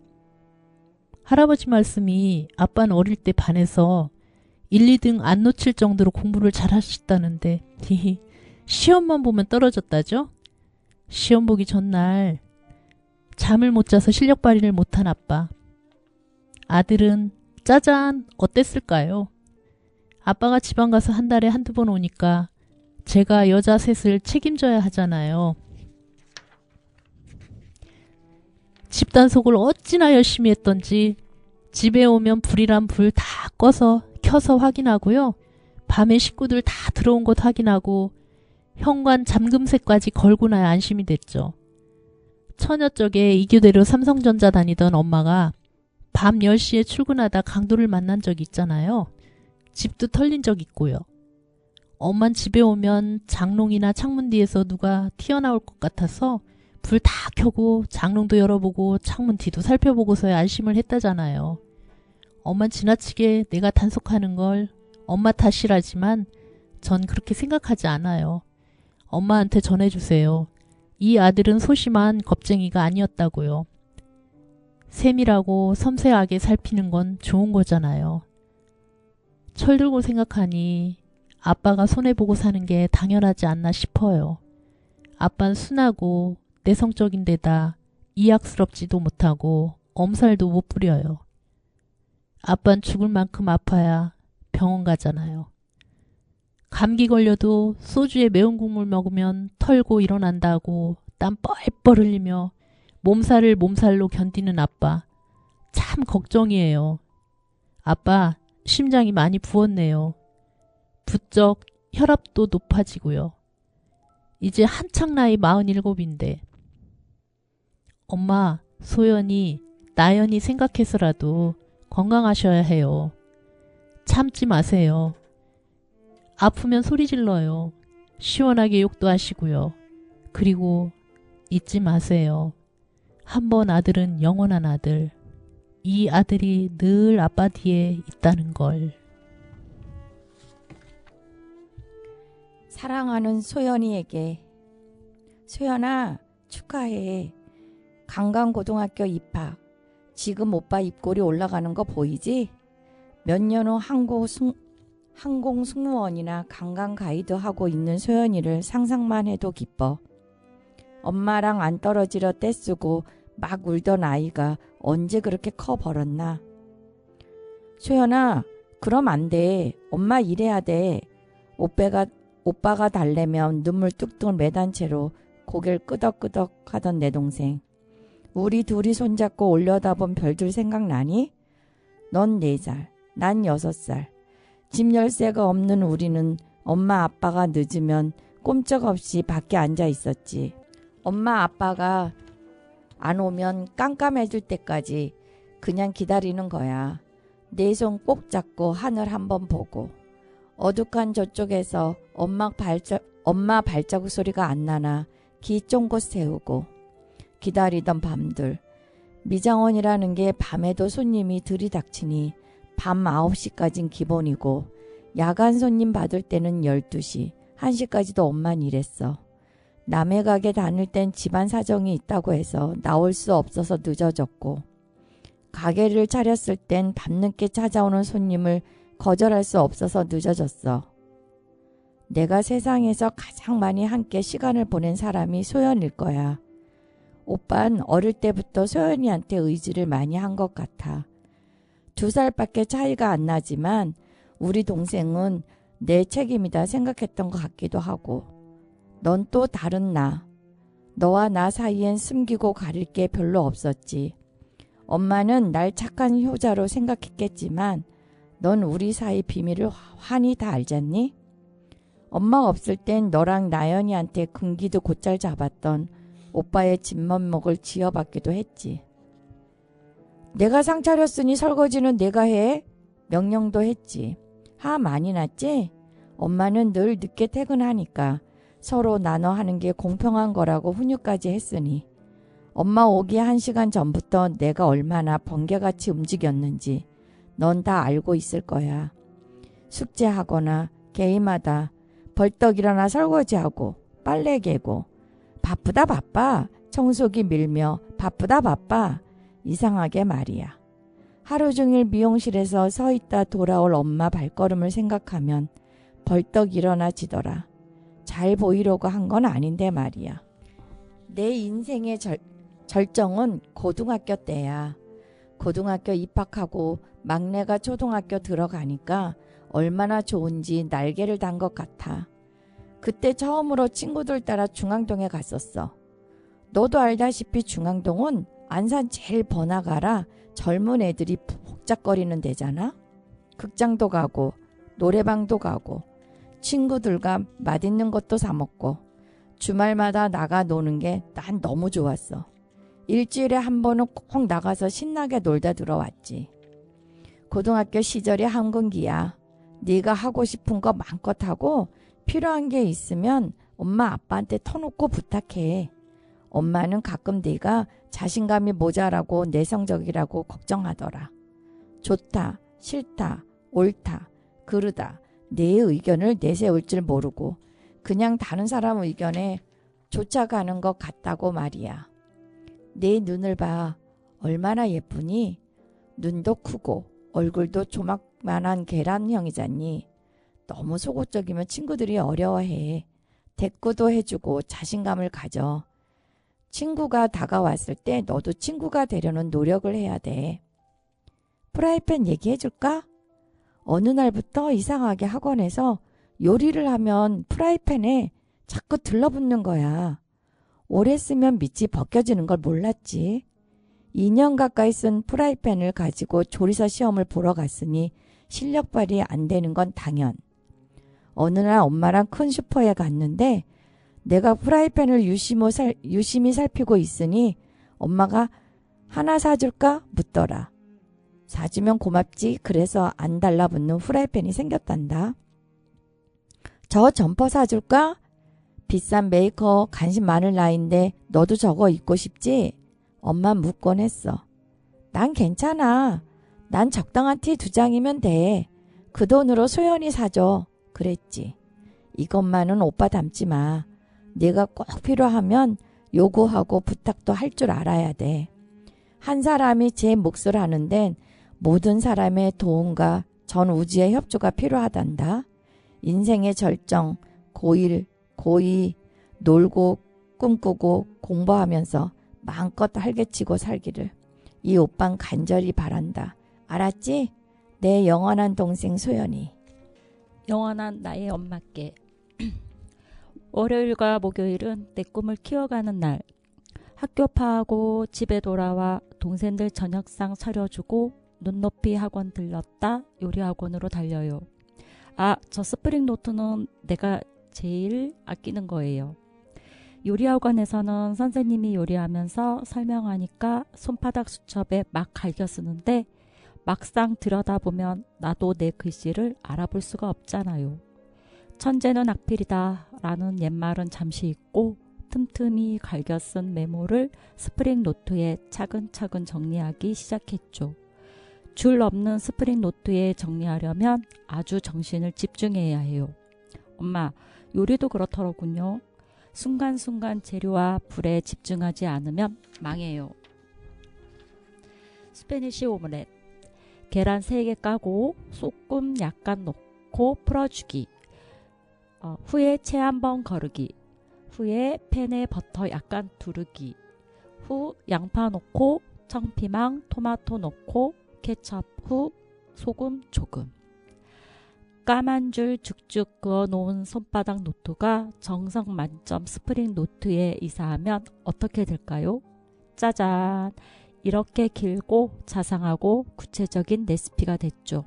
할아버지 말씀이 아빠는 어릴 때 반에서 1, 2등 안 놓칠 정도로 공부를 잘 하셨다는데 시험만 보면 떨어졌다죠? 시험 보기 전날 잠을 못 자서 실력 발휘를 못한 아빠. 아들은 짜잔 어땠을까요? 아빠가 지방 가서 한 달에 한두 번 오니까 제가 여자 셋을 책임져야 하잖아요. 집단속을 어찌나 열심히 했던지 집에 오면 불이란 불 다 켜서 확인하고요. 밤에 식구들 다 들어온 것 확인하고 현관 잠금쇠까지 걸고 나야 안심이 됐죠. 처녀 쪽에 이교대로 삼성전자 다니던 엄마가 밤 10시에 출근하다 강도를 만난 적이 있잖아요. 집도 털린 적 있고요. 엄만 집에 오면 장롱이나 창문 뒤에서 누가 튀어나올 것 같아서 불 다 켜고 장롱도 열어보고 창문 뒤도 살펴보고서야 안심을 했다잖아요. 엄만 지나치게 내가 단속하는 걸 엄마 탓이라지만 전 그렇게 생각하지 않아요. 엄마한테 전해주세요. 이 아들은 소심한 겁쟁이가 아니었다고요. 세밀하고 섬세하게 살피는 건 좋은 거잖아요. 철들고 생각하니 아빠가 손해보고 사는 게 당연하지 않나 싶어요. 아빠는 순하고 내성적인 데다 이악스럽지도 못하고 엄살도 못 부려요. 아빠는 죽을 만큼 아파야 병원 가잖아요. 감기 걸려도 소주에 매운 국물 먹으면 털고 일어난다고 땀 뻘뻘 흘리며 몸살을 몸살로 견디는 아빠. 참 걱정이에요. 아빠, 심장이 많이 부었네요. 부쩍 혈압도 높아지고요. 이제 한창 나이 47인데. 엄마, 소연이, 나연이 생각해서라도 건강하셔야 해요. 참지 마세요. 아프면 소리 질러요. 시원하게 욕도 하시고요. 그리고 잊지 마세요. 한 번 아들은 영원한 아들. 이 아들이 늘 아빠 뒤에 있다는 걸. 사랑하는 소연이에게. 소연아, 축하해. 강강고등학교 입학. 지금 오빠 입꼬리 올라가는 거 보이지? 몇 년 후 항공승무원이나 관광 가이드 하고 있는 소연이를 상상만 해도 기뻐. 엄마랑 안 떨어지려 떼쓰고 막 울던 아이가 언제 그렇게 커 버렸나. 소연아, 그럼 안 돼. 엄마 일해야 돼. 오빠가 달래면 눈물 뚝뚝 매단 채로 고개를 끄덕끄덕 하던 내 동생. 우리 둘이 손잡고 올려다본 별들 생각나니? 넌 4살, 난 6살. 집 열쇠가 없는 우리는 엄마 아빠가 늦으면 꼼짝없이 밖에 앉아 있었지. 엄마 아빠가 안 오면 깜깜해질 때까지 그냥 기다리는 거야. 내 손 꼭 잡고 하늘 한번 보고. 어둑한 저쪽에서 엄마 발자국 소리가 안 나나 기 쫑긋 세우고 기다리던 밤들. 미장원이라는 게 밤에도 손님이 들이닥치니 밤 9시까진 기본이고 야간 손님 받을 때는 12시, 1시까지도 엄만 일했어. 남의 가게 다닐 땐 집안 사정이 있다고 해서 나올 수 없어서 늦어졌고 가게를 차렸을 땐 밤늦게 찾아오는 손님을 거절할 수 없어서 늦어졌어. 내가 세상에서 가장 많이 함께 시간을 보낸 사람이 소연일 거야. 오빤 어릴 때부터 소연이한테 의지를 많이 한 것 같아. 2살밖에 차이가 안 나지만 우리 동생은 내 책임이다 생각했던 것 같기도 하고. 넌 또 다른 나. 너와 나 사이엔 숨기고 가릴 게 별로 없었지. 엄마는 날 착한 효자로 생각했겠지만 넌 우리 사이 비밀을 환히 다 알잖니? 엄마 없을 땐 너랑 나연이한테 금기도 곧잘 잡았던 오빠의 집먼목을 지어받기도 했지. 내가 상 차렸으니 설거지는 내가 해. 명령도 했지. 화 많이 났지? 엄마는 늘 늦게 퇴근하니까 서로 나눠 하는 게 공평한 거라고 훈육까지 했으니 엄마 오기 1시간 전부터 내가 얼마나 번개같이 움직였는지 넌 다 알고 있을 거야. 숙제하거나 게임하다 벌떡 일어나 설거지하고 빨래 개고 바쁘다 바빠 청소기 밀며 바쁘다 바빠 이상하게 말이야. 하루 종일 미용실에서 서 있다 돌아올 엄마 발걸음을 생각하면 벌떡 일어나지더라. 잘 보이려고 한 건 아닌데 말이야. 내 인생의 절정은 고등학교 때야. 고등학교 입학하고 막내가 초등학교 들어가니까 얼마나 좋은지 날개를 단 것 같아. 그때 처음으로 친구들 따라 중앙동에 갔었어. 너도 알다시피 중앙동은 안산 제일 번화가라 젊은 애들이 복작거리는 데잖아. 극장도 가고 노래방도 가고 친구들과 맛있는 것도 사 먹고 주말마다 나가 노는 게 난 너무 좋았어. 일주일에 한 번은 꼭 나가서 신나게 놀다 들어왔지. 고등학교 시절이 한군기야. 네가 하고 싶은 거 마음껏 하고 필요한 게 있으면 엄마 아빠한테 터놓고 부탁해. 엄마는 가끔 네가 자신감이 모자라고 내성적이라고 걱정하더라. 좋다, 싫다, 옳다, 그르다 내 의견을 내세울 줄 모르고 그냥 다른 사람 의견에 쫓아가는 것 같다고 말이야. 내 눈을 봐. 얼마나 예쁘니? 눈도 크고 얼굴도 조막만한 계란형이잖니. 너무 소극적이면 친구들이 어려워해. 대꾸도 해주고 자신감을 가져. 친구가 다가왔을 때 너도 친구가 되려는 노력을 해야 돼. 프라이팬 얘기해줄까? 어느 날부터 이상하게 학원에서 요리를 하면 프라이팬에 자꾸 들러붙는 거야. 오래 쓰면 밑이 벗겨지는 걸 몰랐지. 2년 가까이 쓴 프라이팬을 가지고 조리사 시험을 보러 갔으니 실력 발휘 안 되는 건 당연. 어느 날 엄마랑 큰 슈퍼에 갔는데 내가 프라이팬을 유심히 살피고 있으니 엄마가 하나 사줄까? 묻더라. 사주면 고맙지. 그래서 안 달라붙는 프라이팬이 생겼단다. 저 점퍼 사줄까? 비싼 메이커 간신 많을 나이인데 너도 저거 입고 싶지? 엄마 묻곤 했어. 난 괜찮아. 난 적당한 티 2장이면 돼. 그 돈으로 소연이 사줘. 그랬지. 이것만은 오빠 닮지 마. 네가 꼭 필요하면 요구하고 부탁도 할 줄 알아야 돼. 한 사람이 제 몫을 하는 데는 모든 사람의 도움과 전 우주의 협조가 필요하단다. 인생의 절정, 고이, 놀고 꿈꾸고 공부하면서 마음껏 활개치고 살기를 이 오빤 간절히 바란다. 알았지? 내 영원한 동생 소연이. 영원한 나의 엄마께. 월요일과 목요일은 내 꿈을 키워가는 날. 학교 파하고 집에 돌아와 동생들 저녁상 차려주고 눈높이 학원 들렀다 요리 학원으로 달려요. 아, 저 스프링 노트는 내가 제일 아끼는 거예요. 요리 학원에서는 선생님이 요리하면서 설명하니까 손바닥 수첩에 막 갈겨 쓰는데 막상 들여다보면 나도 내 글씨를 알아볼 수가 없잖아요. 천재는 악필이다 라는 옛말은 잠시 잊고 틈틈이 갈겨 쓴 메모를 스프링 노트에 차근차근 정리하기 시작했죠. 줄 없는 스프링 노트에 정리하려면 아주 정신을 집중해야 해요. 엄마, 요리도 그렇더라군요. 순간순간 재료와 불에 집중하지 않으면 망해요. 스페니쉬 오믈렛. 계란 3개 까고 소금 약간 넣고 풀어주기. 후에 채 한번 거르기. 후에 팬에 버터 약간 두르기. 후 양파 넣고 청피망, 토마토 넣고 케첩 후 소금 조금. 까만 줄 쭉쭉 그어 놓은 손바닥 노트가 정성 만점 스프링 노트에 이사하면 어떻게 될까요? 짜잔! 이렇게 길고 자상하고 구체적인 레시피가 됐죠.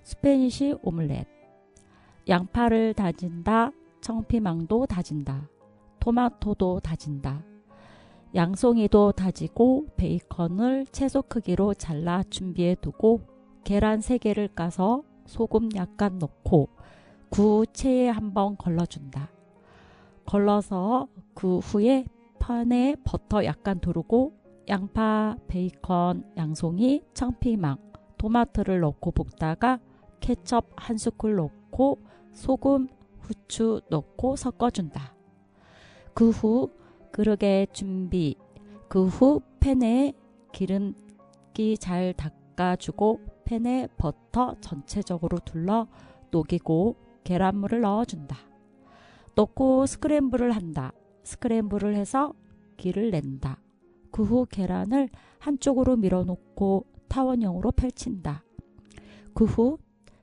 스페니쉬 오믈렛. 양파를 다진다. 청피망도 다진다. 토마토도 다진다. 양송이도 다지고 베이컨을 채소 크기로 잘라 준비해 두고 계란 3개를 까서 소금 약간 넣고 구 체에 한번 걸러준다. 걸러서 그 후에 팬에 버터 약간 두르고 양파, 베이컨, 양송이, 청피망, 토마토를 넣고 볶다가 케첩 한 스쿨 넣고 소금, 후추 넣고 섞어준다. 그 후 그릇에 준비. 그 후 팬에 기름기 잘 닦아주고 팬에 버터 전체적으로 둘러 녹이고 계란물을 넣어준다. 넣고 스크램블을 한다. 스크램블을 해서 기를 낸다. 그 후 계란을 한쪽으로 밀어놓고 타원형으로 펼친다. 그 후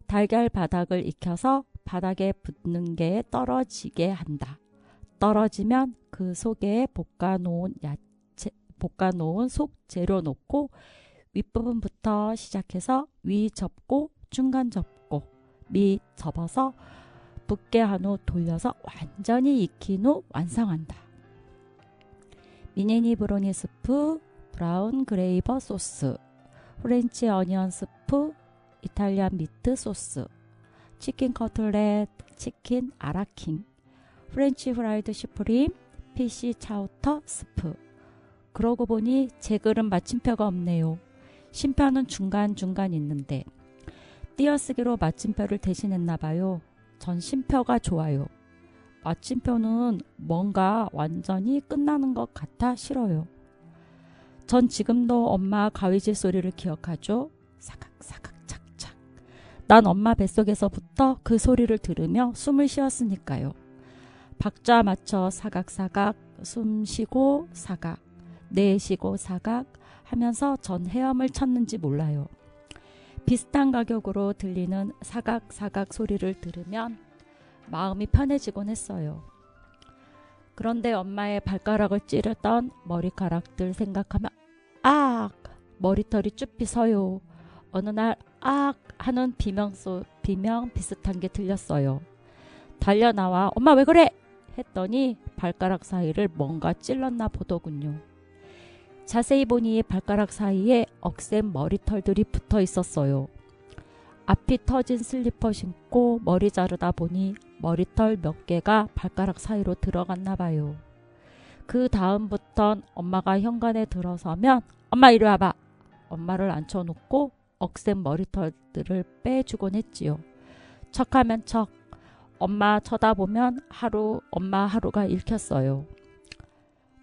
달걀 바닥을 익혀서 바닥에 붙는 게 떨어지게 한다. 떨어지면 그 속에 볶아놓은 속 재료 넣고 윗부분부터 시작해서 위 접고 중간 접고 밑 접어서 붓게 한 후 돌려서 완전히 익힌 후 완성한다. 미네니 브로니 스프, 브라운 그레이버 소스, 프렌치 어니언 스프, 이탈리안 미트 소스, 치킨 커틀렛, 치킨 아라킹, 프렌치 프라이드 슈프림, 피시 차우터 스프. 그러고 보니 제 글은 마침표가 없네요. 심표는 중간중간 있는데 띄어쓰기로 마침표를 대신했나봐요. 전 심표가 좋아요. 마침표는 뭔가 완전히 끝나는 것 같아 싫어요. 전 지금도 엄마 가위질 소리를 기억하죠. 사각사각 착착. 난 엄마 뱃속에서부터 그 소리를 들으며 숨을 쉬었으니까요. 박자 맞춰 사각사각 숨 쉬고 사각 내쉬고 사각 하면서 전 헤엄을 쳤는지 몰라요. 비슷한 가격으로 들리는 사각사각 소리를 들으면 마음이 편해지곤 했어요. 그런데 엄마의 발가락을 찌르던 머리카락들 생각하면 악! 머리털이 쭈삐 서요. 어느 날 악! 하는 비명 비슷한 게 들렸어요. 달려나와 엄마 왜 그래? 했더니 발가락 사이를 뭔가 찔렀나 보더군요. 자세히 보니 발가락 사이에 억센 머리털들이 붙어 있었어요. 앞이 터진 슬리퍼 신고 머리 자르다 보니 머리털 몇 개가 발가락 사이로 들어갔나 봐요. 그 다음부턴 엄마가 현관에 들어서면 엄마 이리 와봐. 엄마를 앉혀놓고 억센 머리털들을 빼주곤 했지요. 척하면 척. 엄마 쳐다보면 엄마 하루가 읽혔어요.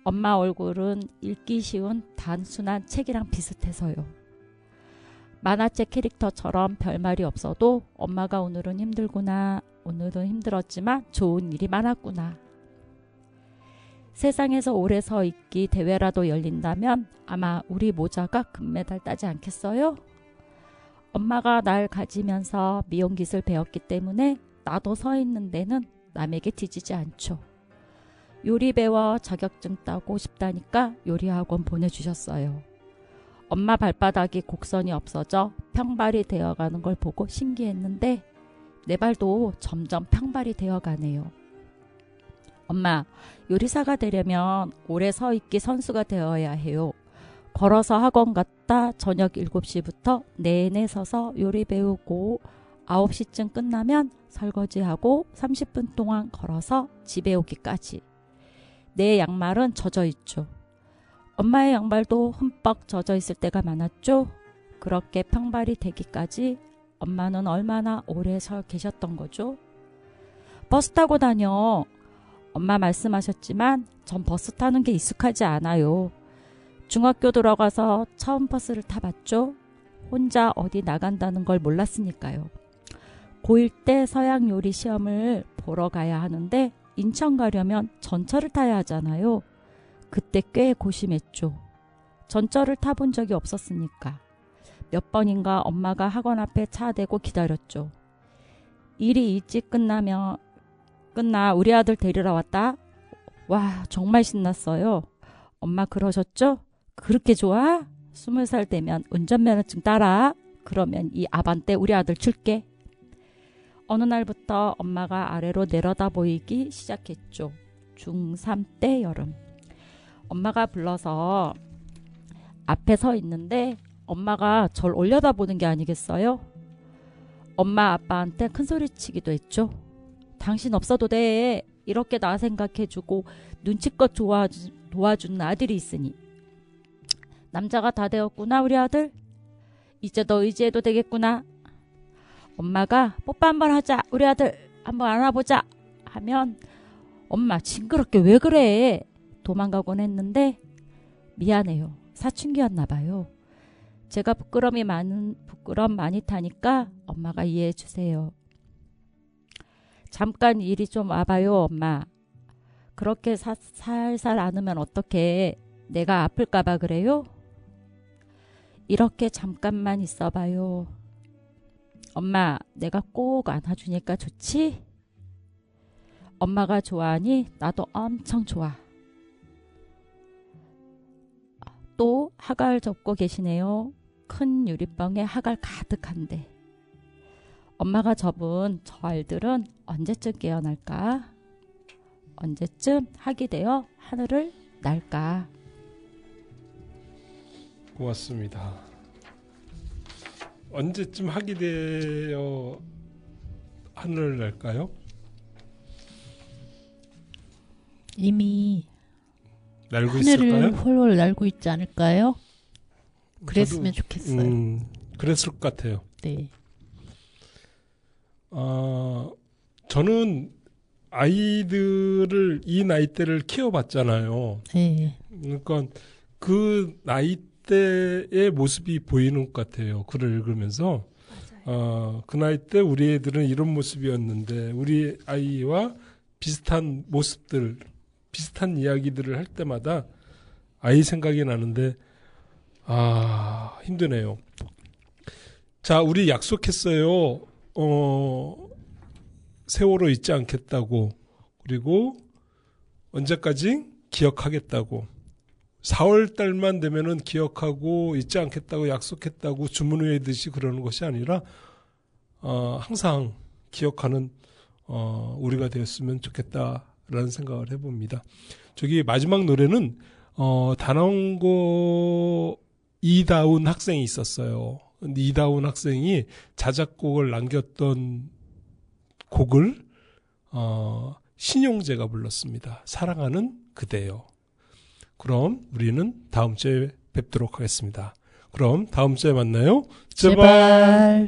엄마 얼굴은 읽기 쉬운 단순한 책이랑 비슷해서요. 만화책 캐릭터처럼 별말이 없어도 엄마가 오늘은 힘들구나, 오늘은 힘들었지만 좋은 일이 많았구나. 세상에서 오래 서 있기 대회라도 열린다면 아마 우리 모자가 금메달 따지 않겠어요? 엄마가 날 가지면서 미용기술 배웠기 때문에 나도 서 있는 데는 남에게 뒤지지 않죠. 요리 배워 자격증 따고 싶다니까 요리학원 보내주셨어요. 엄마 발바닥이 곡선이 없어져 평발이 되어가는 걸 보고 신기했는데 내 발도 점점 평발이 되어가네요. 엄마, 요리사가 되려면 오래 서 있기 선수가 되어야 해요. 걸어서 학원 갔다 저녁 7시부터 내내 서서 요리 배우고 9시쯤 끝나면 설거지하고 30분 동안 걸어서 집에 오기까지. 내 양말은 젖어 있죠. 엄마의 양발도 흠뻑 젖어 있을 때가 많았죠. 그렇게 평발이 되기까지 엄마는 얼마나 오래 서 계셨던 거죠? 버스 타고 다녀. 엄마 말씀하셨지만 전 버스 타는 게 익숙하지 않아요. 중학교 들어가서 처음 버스를 타봤죠. 혼자 어디 나간다는 걸 몰랐으니까요. 고1 때 서양 요리 시험을 보러 가야 하는데 인천 가려면 전철을 타야 하잖아요. 그때 꽤 고심했죠. 전철을 타본 적이 없었으니까. 몇 번인가 엄마가 학원 앞에 차 대고 기다렸죠. 일이 일찍 끝나 우리 아들 데리러 왔다. 와, 정말 신났어요. 엄마 그러셨죠? 그렇게 좋아? 20살 되면 운전면허증 따라. 그러면 이 아반떼 우리 아들 줄게. 어느 날부터 엄마가 아래로 내려다 보이기 시작했죠. 중3 때 여름. 엄마가 불러서 앞에 서 있는데 엄마가 절 올려다보는 게 아니겠어요? 엄마 아빠한테 큰 소리치기도 했죠. 당신 없어도 돼. 이렇게 나 생각해주고 눈치껏 도와주는 아들이 있으니. 남자가 다 되었구나 우리 아들. 이제 너 의지해도 되겠구나. 엄마가 뽀뽀 한번 하자. 우리 아들 한번 안아보자 하면 엄마 징그럽게 왜 그래. 도망가곤 했는데 미안해요. 사춘기였나 봐요. 제가 부끄럼 많이 타니까 엄마가 이해해 주세요. 잠깐 이리 좀 와봐요 엄마. 그렇게 살살 안으면 어떡해. 내가 아플까봐 그래요? 이렇게 잠깐만 있어봐요. 엄마 내가 꼭 안아주니까 좋지? 엄마가 좋아하니 나도 엄청 좋아. 또 하갈 접고 계시네요. 큰 유리병에 하갈 가득한데. 엄마가 접은 저 알들은 언제쯤 깨어날까? 언제쯤 학이 되어 하늘을 날까? 고맙습니다. 언제쯤 학이 되어 하늘을 날까요? 이미 날고 하늘을 있을까요? 홀홀 날고 있지 않을까요? 그랬으면 좋겠어요. 그랬을 것 같아요. 네. 저는 아이들을 이 나이대를 키워봤잖아요. 네. 그러니까 그 나이대의 모습이 보이는 것 같아요. 글을 읽으면서. 그 나이대 우리 애들은 이런 모습이었는데 우리 아이와 비슷한 모습들, 비슷한 이야기들을 할 때마다 아이 생각이 나는데 힘드네요. 자, 우리 약속했어요. 세월호 잊지 않겠다고. 그리고 언제까지 기억하겠다고. 4월 달만 되면은 기억하고 잊지 않겠다고 약속했다고 주문 외우듯이 그러는 것이 아니라 항상 기억하는 우리가 되었으면 좋겠다라는 생각을 해봅니다. 저기 마지막 노래는 단원고 이다운 학생이 있었어요. 이다운 학생이 자작곡을 남겼던 곡을 신용재가 불렀습니다. 사랑하는 그대요. 그럼 우리는 다음 주에 뵙도록 하겠습니다. 그럼 다음 주에 만나요. 제발.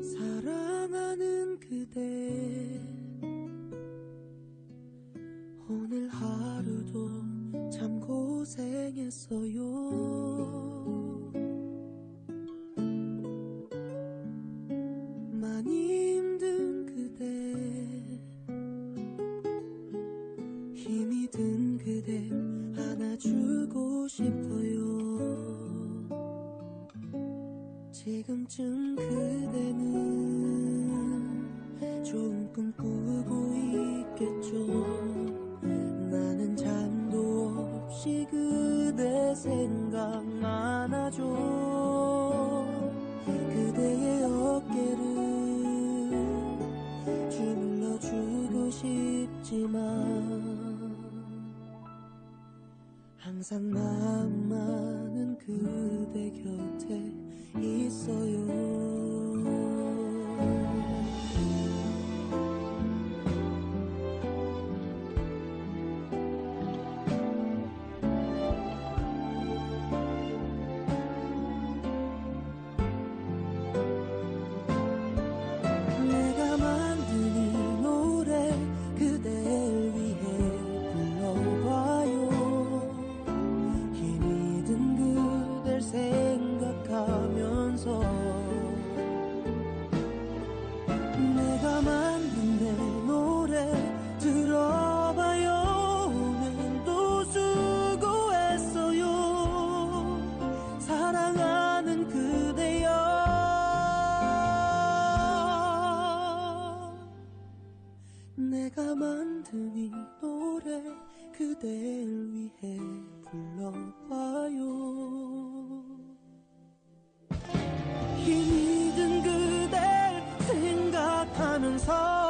사랑하는 그대 오늘 하루도 참 고생했어요. 많이 힘든 그대 힘이 든 그대 안아주고 싶어요. 지금쯤 그대는 좋은 꿈 꾸고 있겠죠. 나는 잠도 없이 그대 생각만 하죠. 그대의 어깨를 주물러주고 싶지만 항상 마음만은 그대 곁에 있어요. 내가 만든 이 노래 그댈 위해 불러봐요. 힘이 든 그댈 생각하면서 내가 만든 내 노래 들어봐요. 오늘도 수고했어요. 사랑하는 그대여. 내가 만든 이 노래 그댈 위해 불러봐요. 힘이 든 그댈 생각하면서